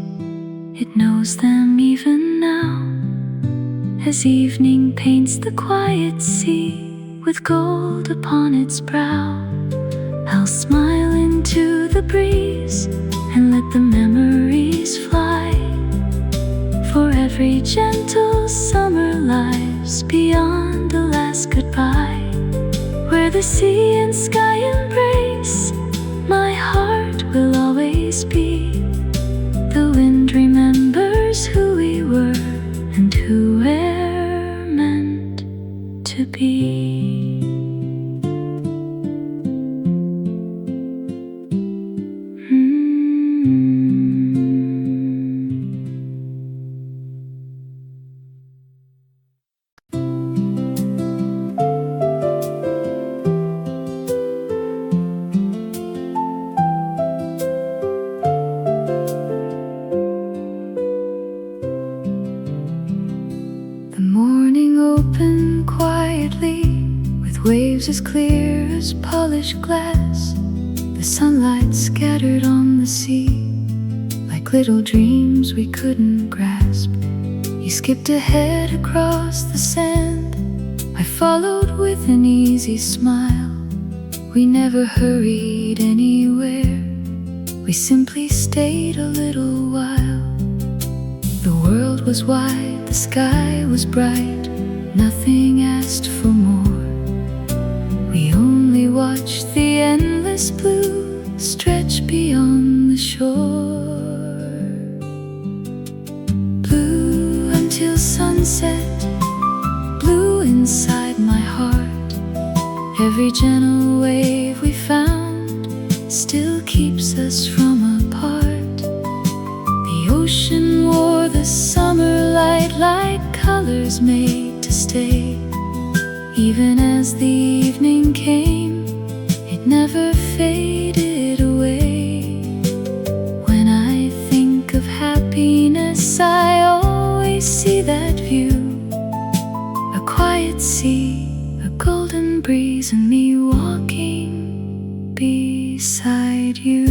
it knows them even now, as evening paints the quiet sea with gold upon its brow. I'll smile into the breeze and let the memories fly, for every gentle summer lies beyond the last goodbye. Where the sea and sky embrace, my heart will always be. The wind remembers who we were and who we're meant waves as clear as polished glass, the sunlight scattered on the sea, like little dreams we couldn't grasp. You skipped ahead across the sand, I followed with an easy smile. We never hurried anywhere, we simply stayed a little while. The world was wide, the sky was bright, nothing asked for more. We only watched the endless blue stretch beyond the shore. Blue until sunset, blue inside my heart. Every gentle wave we found still keeps us from apart. The ocean wore the summer light like colors made to stay. Even as the evening came, it never faded away. When I think of happiness, I always see that view, a quiet sea, a golden breeze, and me walking beside you.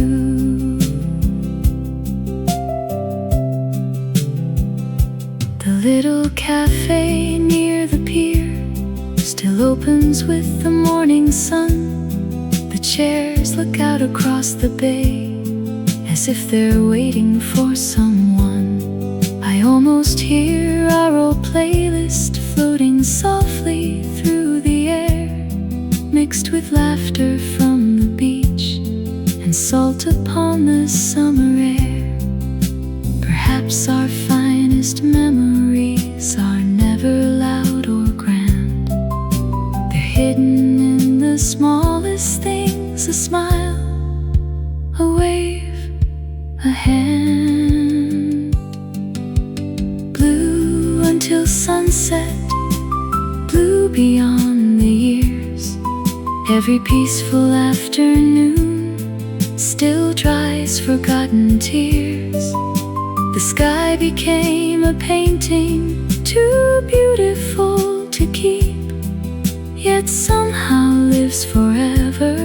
The little cafe near the pier still opens with the morning sun. The chairs look out across the bay as if they're waiting for someone. I almost hear our old playlist floating softly through the air, mixed with laughter from the beach and salt upon the summer air. Perhaps our finest memories are never loud or grand. They're hidden in the smallest things, a smile, a wave, a hand. Blue until sunset, blue beyond the years. Every peaceful afternoon still dries forgotten tears. The sky became a painting too beautiful to keep, yet somehow lives forever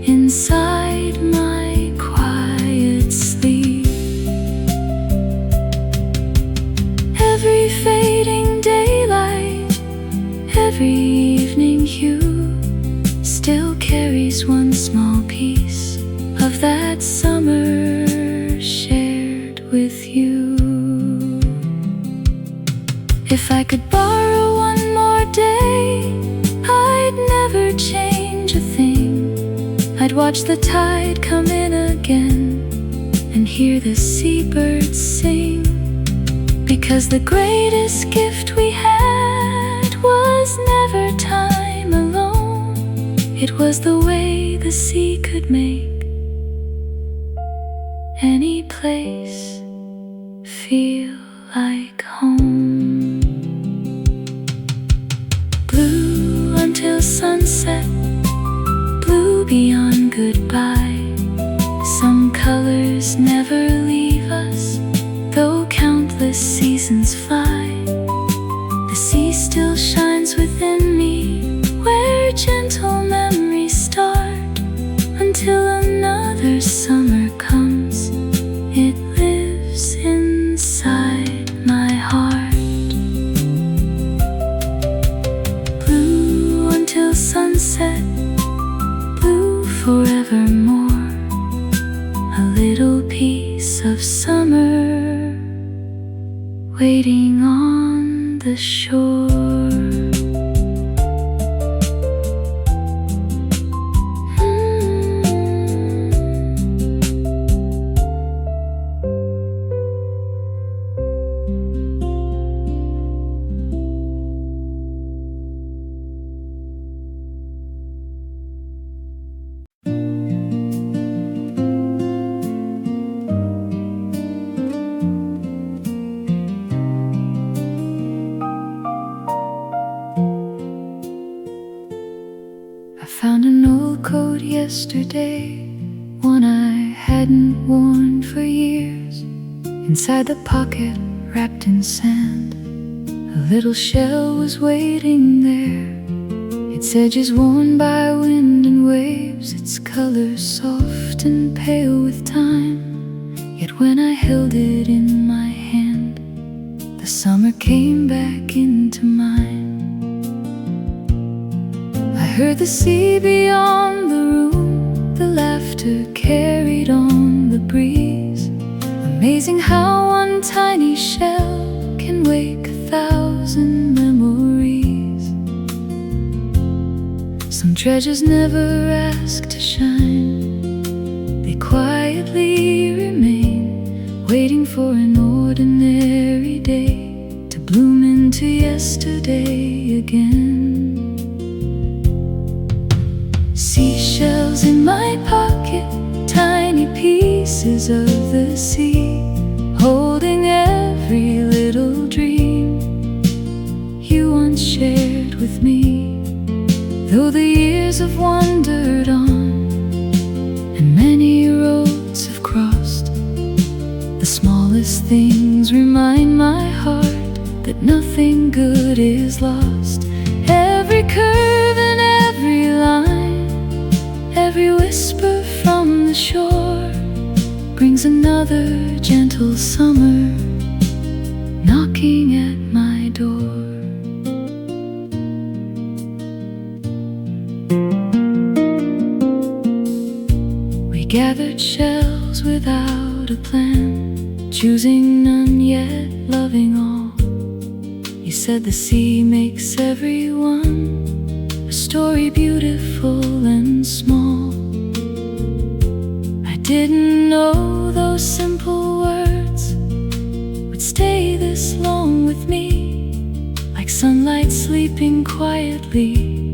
inside my quiet sleep. Every fading daylight, every evening hue still carries one small piece of that summer shared with you. If I could borrow one more day, I'd never change a thing. I'd watch the tide come in again and hear the seabirds sing, because the greatest gift we had was never time alone. It was the way the sea could make any place feel like home. Blue until sunset, blue beyond goodbye. Some colors never leave us, though countless seasons fly. The sea still shines within me, where gentle memories start. Until another summer comes, it lives inside my heart. Blue until sunset, blue forevermore. A little piece of summer waiting on the shore. Found an old coat yesterday, one I hadn't worn for years. Inside the pocket, wrapped in sand, a little shell was waiting there. its edges worn by wind and waves, its colors soft and pale with time. Yet when I held it in my hand, the summer came back into mine. I heard the sea beyond the room, the laughter carried on the breeze. Amazing how one tiny shell can wake 1,000 memories. Some treasures never ask to shine, they quietly remain, waiting for an ordinary day to bloom into yesterday again. Seashells in my pocket, tiny pieces of the sea, holding every little dream you once shared with me. Though the years have wandered on and many roads have crossed, the smallest things remind my heart that nothing good is lost. Every curve and every line, every whisper from the shore brings another gentle summer knocking at my door. We gathered shells without a plan, choosing none yet loving all. You said the sea makes everyone a story beautiful and small. I didn't know those simple words would stay this long with me, like sunlight sleeping quietly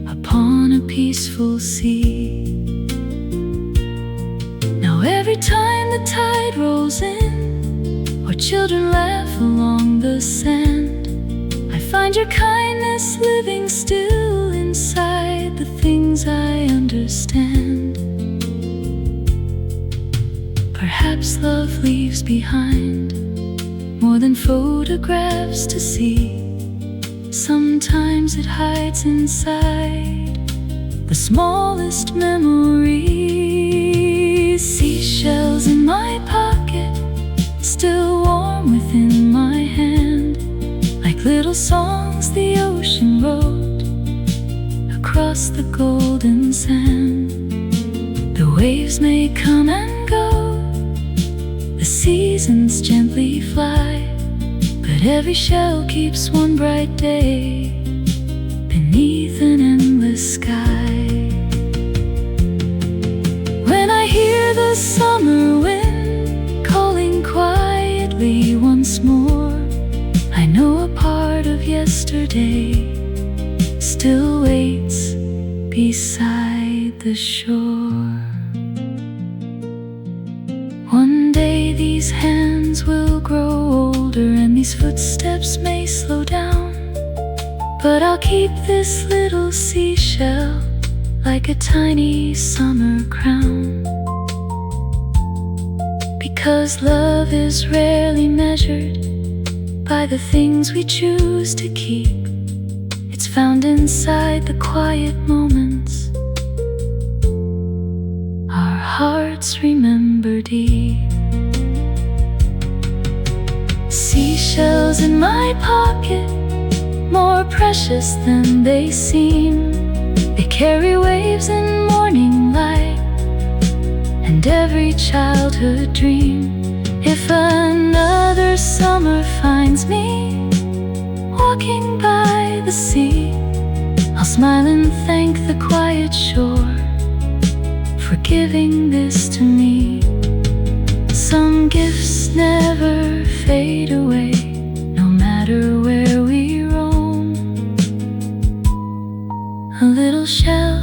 upon a peaceful sea. Now every time the tide rolls in, or children laugh along the sand, I find your kindness living still inside the things I understand. Perhaps love leaves behind more than photographs to see. Sometimes it hides inside the smallest memories. Seashells in my pocket, still warm within my hand, like little songs the ocean wrote across the golden sand. The waves may come and go, the seasons gently fly, but every shell keeps one bright day beneath an endless sky. When I hear the summer wind calling quietly once more, I know a part of yesterday still waits beside the shore. One day these hands will grow older and these footsteps may slow down, but I'll keep this little seashell like a tiny summer crown. Because love is rarely measured by the things we choose to keep. It's found inside the quiet moments our hearts remember deep. Seashells in my pocket, more precious than they seem. They carry waves and morning light and every childhood dream. If another summer finds me walking by the sea, I'll smile and thank the quiet shore for giving this to me. Some gifts never fade away, no matter where we roam. A little shell,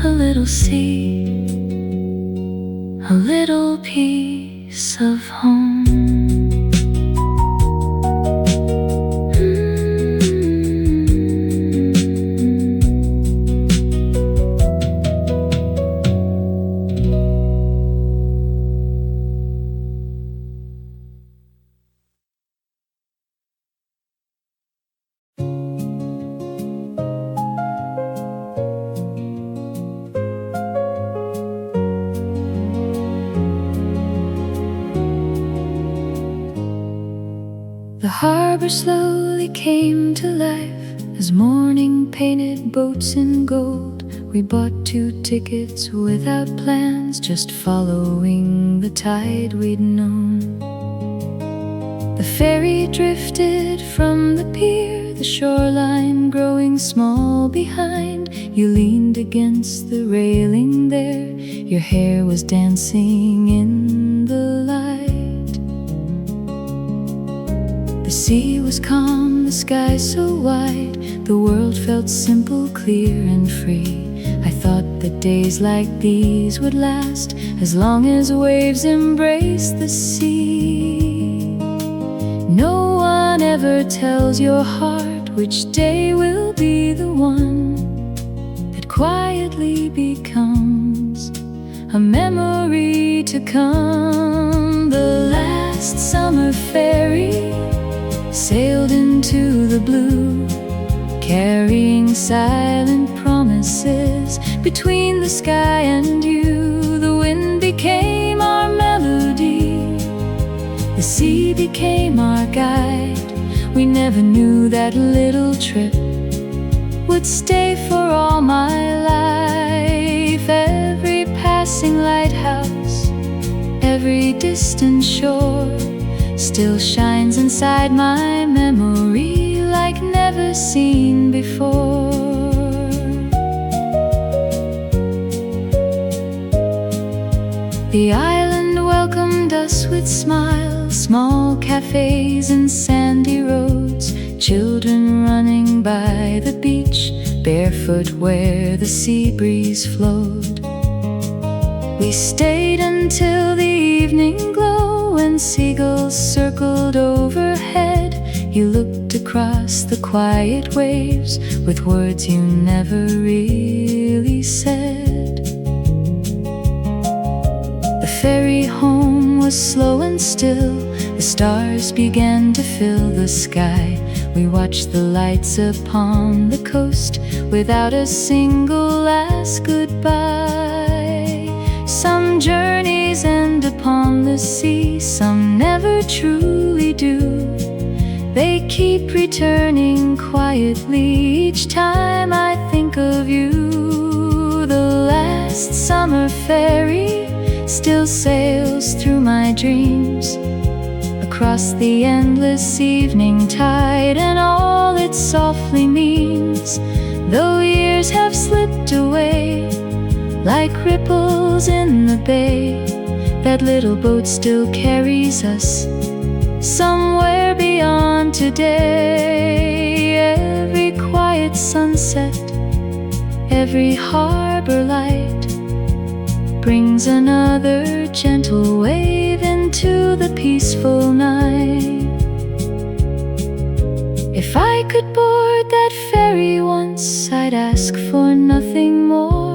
a little sea, a little piece of home. harbor slowly came to life as morning painted boats in gold. We bought 2 tickets without plans, just following the tide we'd known. The ferry drifted from the pier, the shoreline growing small behind. You leaned against the railing there, your hair was dancing in the light. The sea was calm, the sky so wide, the world felt simple, clear and free. I thought that days like these would last as long as waves embrace the sea. No one ever tells your heart which day will be the one that quietly becomes a memory to come. The last summer ferry sailed into the blue, carrying silent promises between the sky and you. The wind became our melody, the sea became our guide. We never knew that little trip would stay for all my life. Every passing lighthouse, every distant shore still shines inside my memory like never seen before. The island welcomed us with smiles, small cafes and sandy roads, children running by the beach, barefoot where the sea breeze flowed. We stayed until the evening glow when seagulls circled overhead. You looked across the quiet waves with words you never really said. The ferry home was slow and still, the stars began to fill the sky. We watched the lights upon the coast without a single last goodbye. Some journeys end upon the sea, some never truly do. They keep returning quietly each time I think of you. The last summer ferry still sails through my dreams, across the endless evening tide and all it softly means. Though years have slipped away like ripples in the bay, that little boat still carries us somewhere beyond today. Every quiet sunset, every harbor light brings another gentle wave into the peaceful night. If I could board that ferry once, I'd ask for nothing more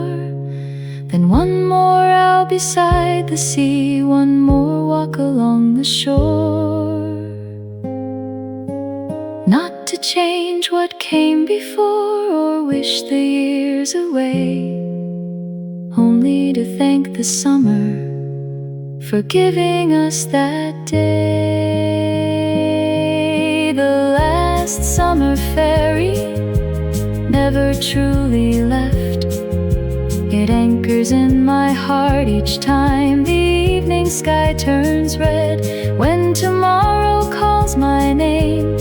than one more hour beside the sea, one more walk along the shore. Not to change what came before or wish the years away, only to thank the summer for giving us that day. The last summer ferry never truly left. It anchors in my heart each time the evening sky turns red. When tomorrow calls my name,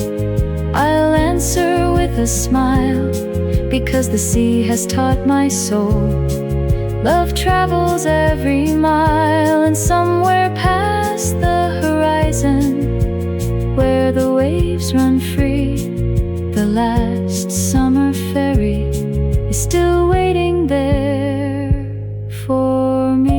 I'll answer with a smile, because the sea has taught my soul love travels every mile. And somewhere past the horizon, where the waves run free, the last summer ferry is still waiting there for me.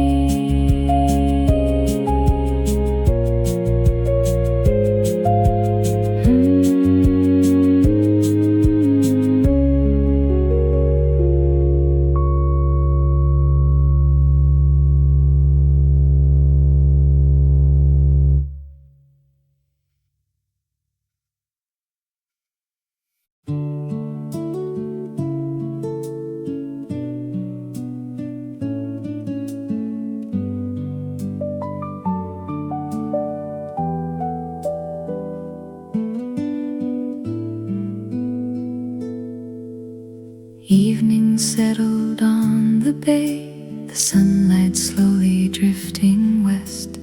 settled on the bay, the sunlight slowly drifting west.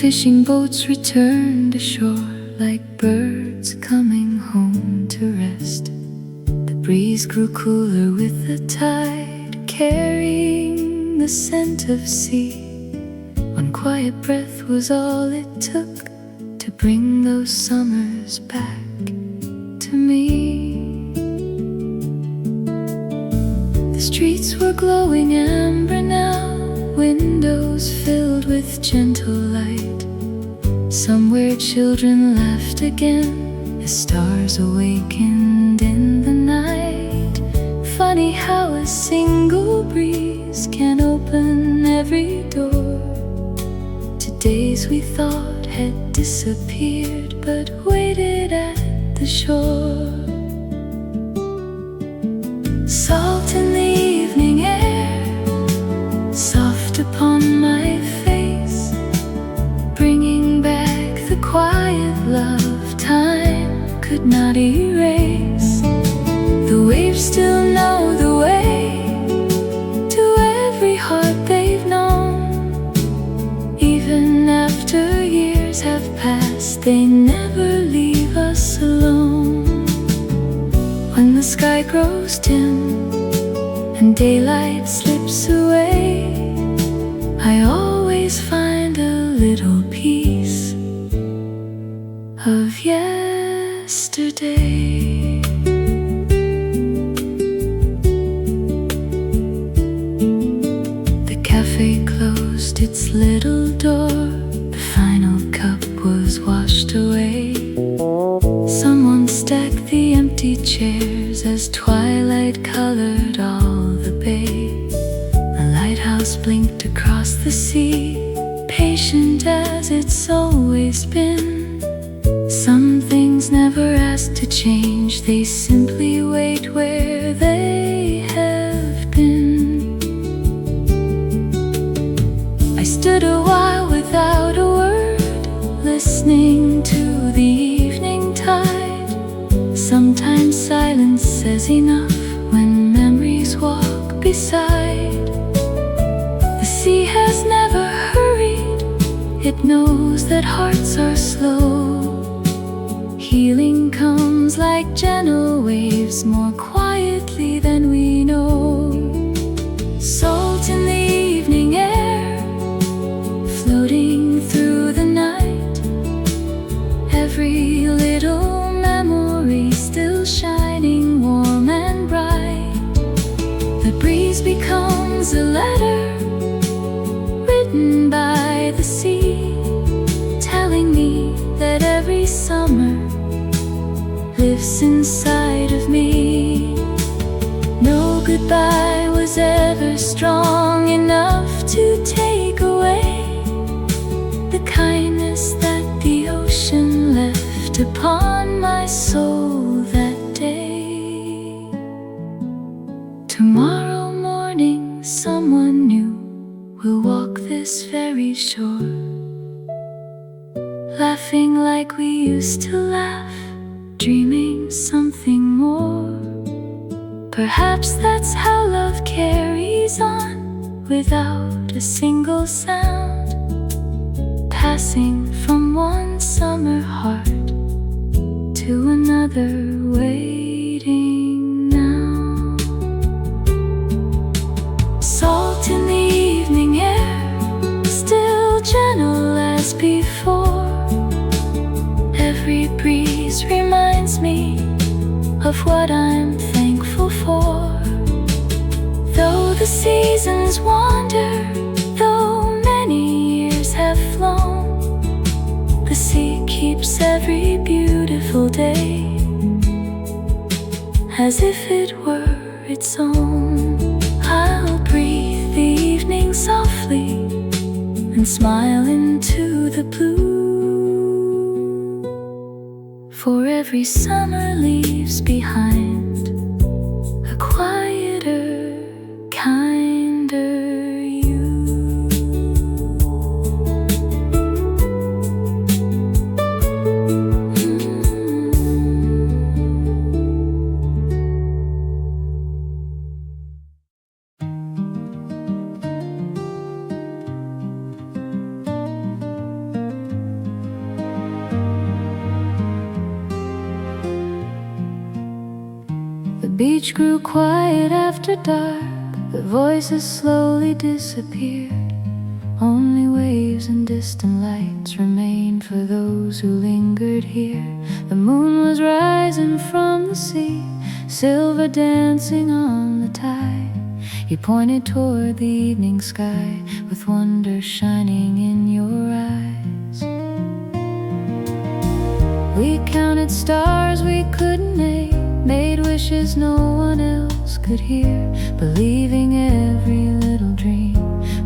Fishing boats returned ashore like birds coming home to rest. The breeze grew cooler with the tide, carrying the scent of sea. One quiet breath was all it took to bring those summers back to me. The streets were glowing amber now, windows filled with gentle light. Somewhere children laughed again as stars awakened in the night. Funny how a single breeze can open every door to days we thought had disappeared but waited at the shore. Salt in the evening air, soft upon my face, bringing back the quiet love time could not erase. The waves still know the way to every heart they've known. Even after years have passed, they never leave us alone. When the sky grows dim and daylight slips away, I always find a little piece of yesterday. The cafe closed its little door, the final cup was washed away. Someone stacked the empty chairs as twilight colored all the bay. A lighthouse blinked across the sea, patient as it's always been. Some things never ask to change, they simply wait where they have been. I stood a while without a word, listening to the evening tide. Sometimes silence says enough when memories walk beside. The sea has never hurried, it knows that hearts are slow. Healing comes like gentle waves, more quietly than we know. Salt in the evening air, floating through the night. Every little memory still shining warm and bright. The breeze becomes a letter written by the sea, telling me that every summer lives inside of me. No goodbye was ever strong enough to take away the kindness that the ocean left upon my soul that day. Tomorrow morning someone new will walk this very shore, laughing like we used to laugh, dreaming something more. Perhaps that's how love carries on, without a single sound, passing from one summer heart to another, waiting now. Salt in the evening air, still gentle as before. Every breeze reminds me of what I'm thankful for. Though the seasons wander, though many years have flown, the sea keeps every beautiful day as if it were its own. I'll breathe the evening softly and smile into the blue. For every summer leaves behind a quieter, kinder beach grew quiet after dark. The voices slowly disappeared. Only waves and distant lights remained for those who lingered here. The moon was rising from the sea, silver dancing on the tide. You pointed toward the evening sky, with wonder shining in your eyes. We counted stars we couldn't name, made wishes no one else could hear, believing every little dream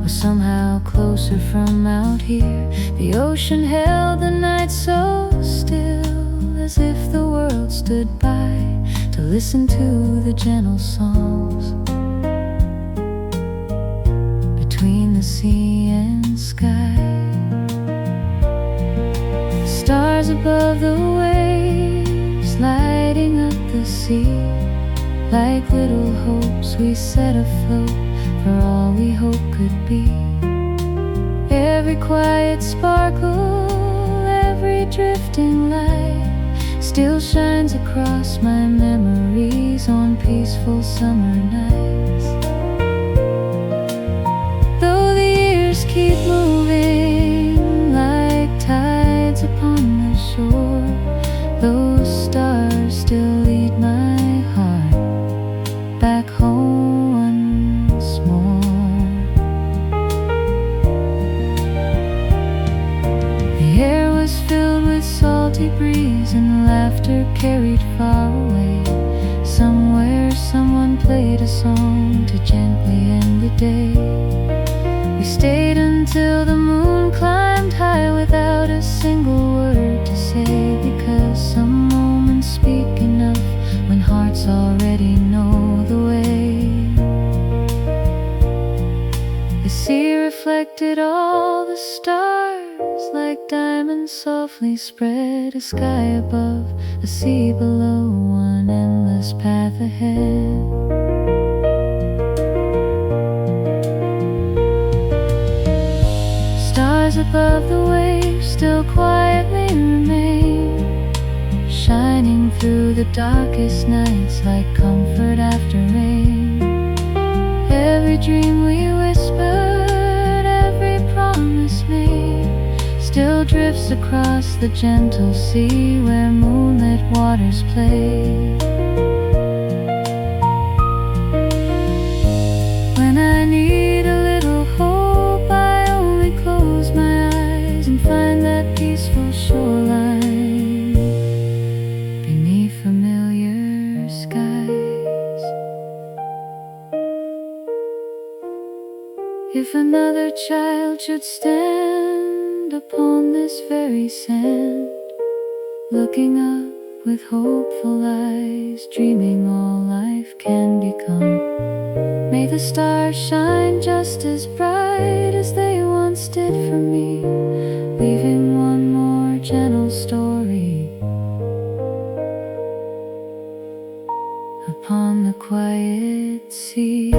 was somehow closer from out here. The ocean held the night so still, as if the world stood by to listen to the gentle songs between the sea and sky. Stars above the waves, lighting up the sea, like little hopes we set afloat for all we hope could be. Every quiet sparkle, every drifting light still shines across my memories on peaceful summer nights. Though the years keep moving like tides upon the shore, those stars still lead my heart back home once more. The air was filled with salty breeze, and laughter carried far away. Somewhere someone played a song to gently end the day. We stayed until the moon climbed high without a single word to say, because some moments speak enough when hearts already know the way. The sea reflected all the stars like diamonds softly spread, a sky above, a sea below, one endless path ahead. Stars above the waves still quietly remain, shining through the darkest nights like comfort after rain. Every dream we whispered, every promise made, still drifts across the gentle sea where moonlit waters play. When I need a little hope, I only close my eyes and find that peaceful shoreline beneath familiar skies. If another child should stand upon this very sand, looking up with hopeful eyes, dreaming all life can become, may the stars shine just as bright as they once did for me, leaving one more gentle story upon the quiet sea.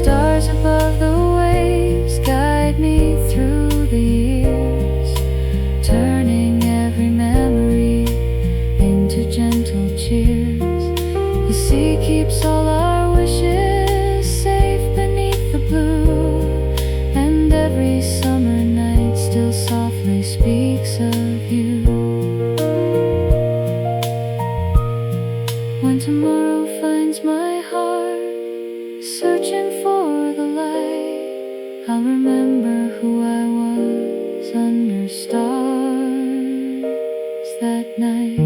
Stars above the waves guide me through the years, turning every memory into gentle cheers. The sea keeps all our wishes safe beneath the blue, and every summer night still softly speaks of you. When tomorrow finds my heart searching for the light, I'll remember who I was under stars that night.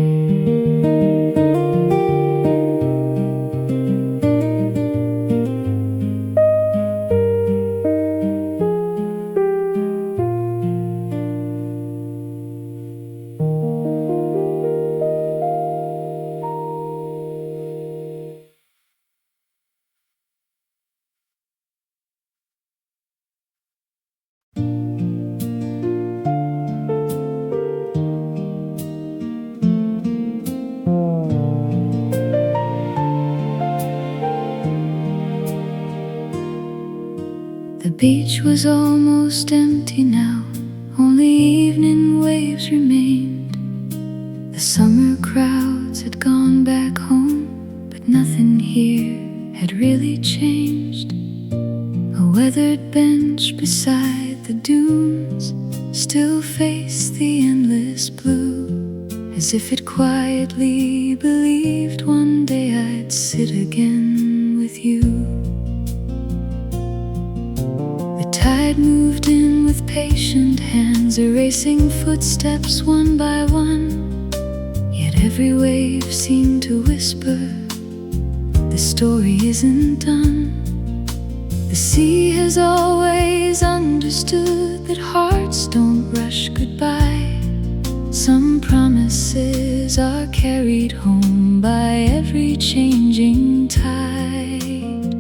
The beach was almost empty now, only evening waves remained. The summer crowds had gone back beside the dunes still face the endless blue, as if it quietly believed one day I'd sit again with you. The tide moved in with patient hands, erasing footsteps one by one, yet every wave seemed to whisper, the story isn't done. The sea has always understood that hearts don't rush goodbye. Some promises are carried home by every changing tide.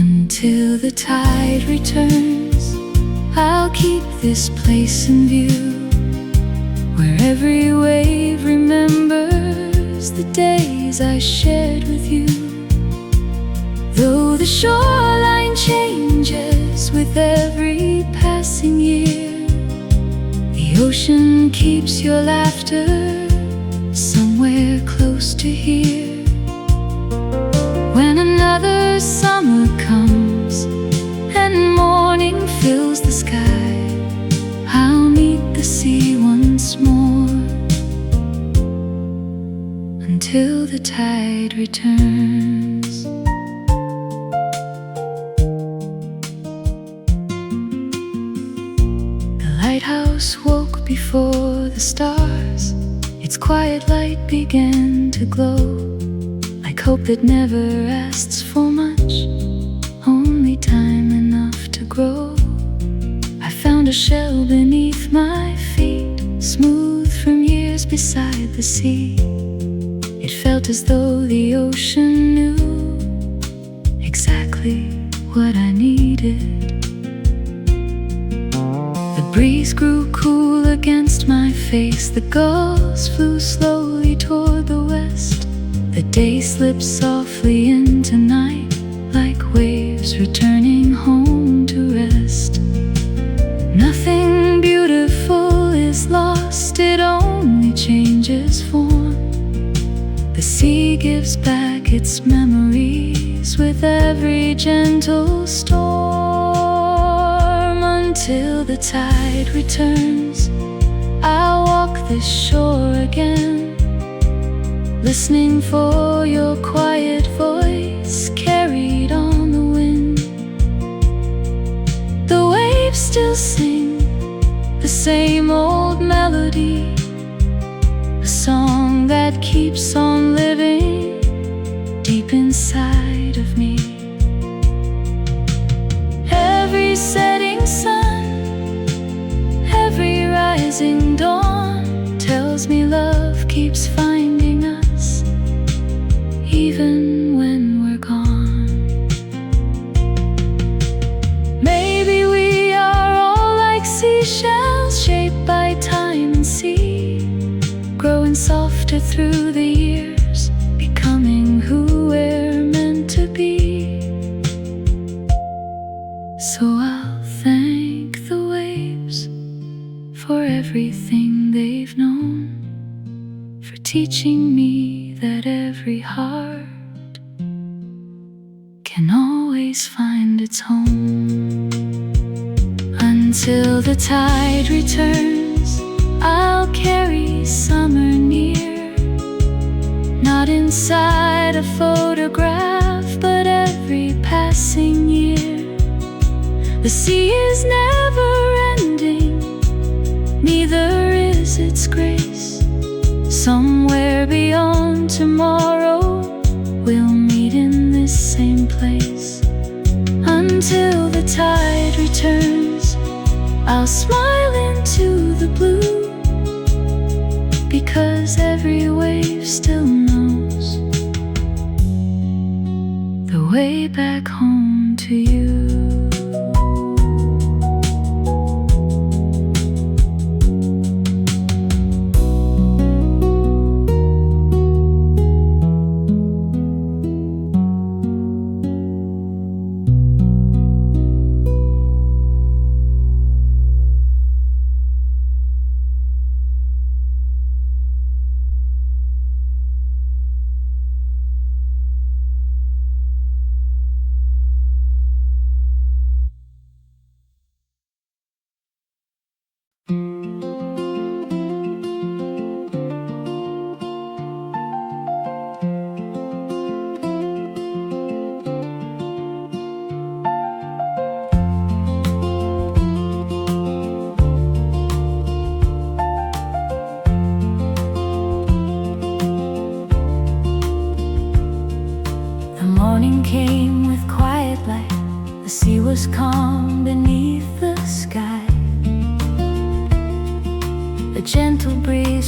Until the tide returns, I'll keep this place in view, where every wave remembers the days I shared with you. Though the shoreline changes with every passing year, the ocean keeps your laughter somewhere close to here. When another summer comes and morning fills the sky, I'll meet the sea once more until the tide returns. The lighthouse woke before the stars. Its quiet light began to glow, like hope that never asks for much, only time enough to grow. I found a shell beneath my feet, smooth from years beside the sea. It felt as though the ocean knew exactly what I needed. The breeze grew cool against my face, the gulls flew slowly toward the west. The day slipped softly into night, like waves returning home to rest. Nothing beautiful is lost, it only changes form. The sea gives back its memories with every gentle storm. Until the tide returns, I'll walk this shore again, listening for your quiet voice carried on the wind. The waves still sing the same old melody, a song that keeps on living deep inside of me. Every setting sun, every rising dawn tells me love keeps finding us, even when we're gone. Maybe we are all like seashells, shaped by time and sea, growing softer through the years, becoming who we're meant to be. So I'll thank the waves for everything they've known, for teaching me that every heart can always find its home. Until the tide returns, I'll carry summer near, not inside a photograph, but every passing year. The sea is never ending, neither is its grace. Somewhere beyond tomorrow, we'll meet in this same place. Until the tide returns, I'll smile into the blue, because every wave still knows the way back home to you.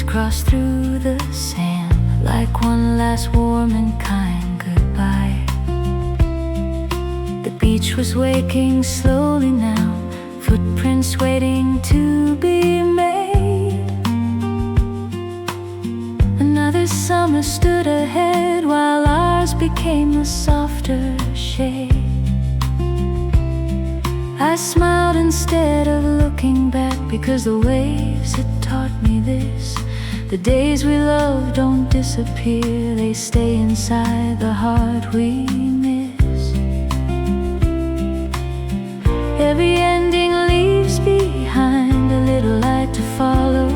crisscross through the sand, like one last warm and kind goodbye. The beach was waking slowly now, footprints waiting to be made. Another summer stood ahead, while ours became a softer shade. I smiled instead of looking back, because the waves had taught me this: the days we love don't disappear, they stay inside the heart we miss. Every ending leaves behind a little light to follow.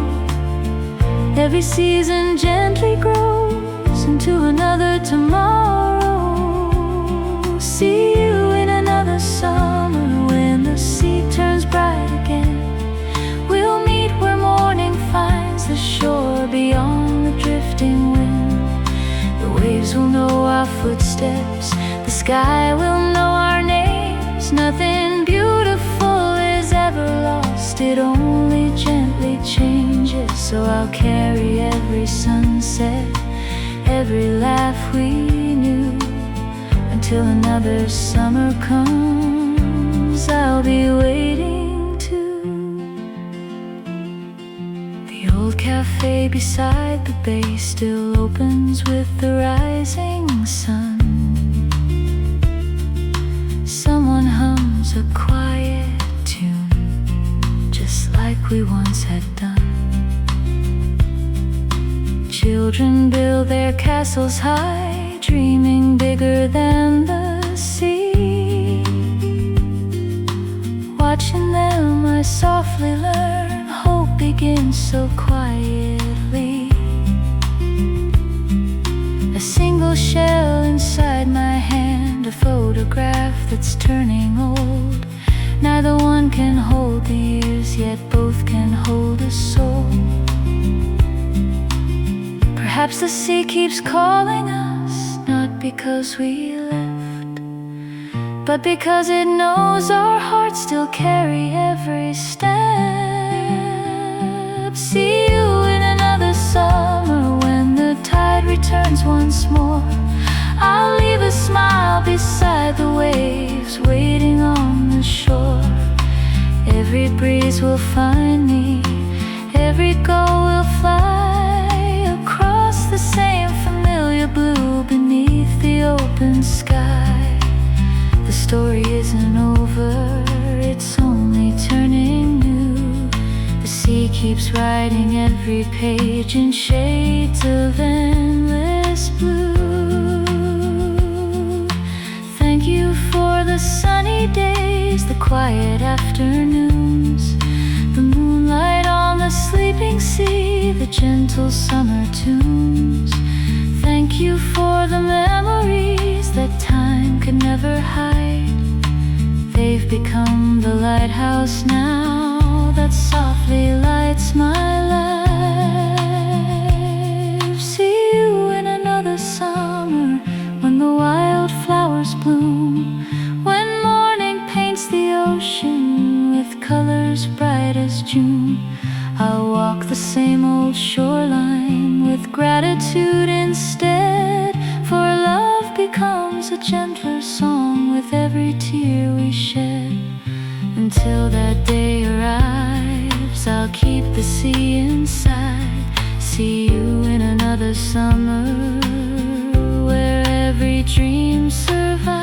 Every season gently grows into another tomorrow. See you in another summer, when the sea turns bright again. We'll meet where morning finds the shore, beyond the drifting wind. The waves will know our footsteps, the sky will know our names. Nothing beautiful is ever lost, it only gently changes. So I'll carry every sunset, every laugh we knew, until another summer comes. I'll be waiting too. The old cafe beside the bay still opens with the rising sun. Someone hums a quiet tune, just like we once had done. Children build their castles high, dreaming bigger than the sea. Watching them, I softly learn, hope begins so quietly. A single shell inside my hand, a photograph that's turning old. Neither one can hold the years, yet both can hold a soul. Perhaps the sea keeps calling us, not because we left, but because it knows our hearts still carry every step. See you in another summer, when the tide returns once more. I'll leave a smile beside the waves, waiting on the shore. Every breeze will find me, every gull will fly across the same familiar blue beneath the open sky. The story isn't over, it's only turning new. The sea keeps writing every page in shades of endless blue. Thank you for the sunny days, the quiet afternoons, the moonlight on the sleeping sea, the gentle summer tunes. Thank you for the memories that time could never hide. They've become the lighthouse now that softly lights my life. See you in another summer, when the wildflowers bloom, when morning paints the ocean with colors bright as June. I'll walk the same old shoreline with gratitude instead, for love becomes a gentler song with every tear we shed. Until that day arrives, I'll keep the sea inside. See you in another summer, where every dream survives.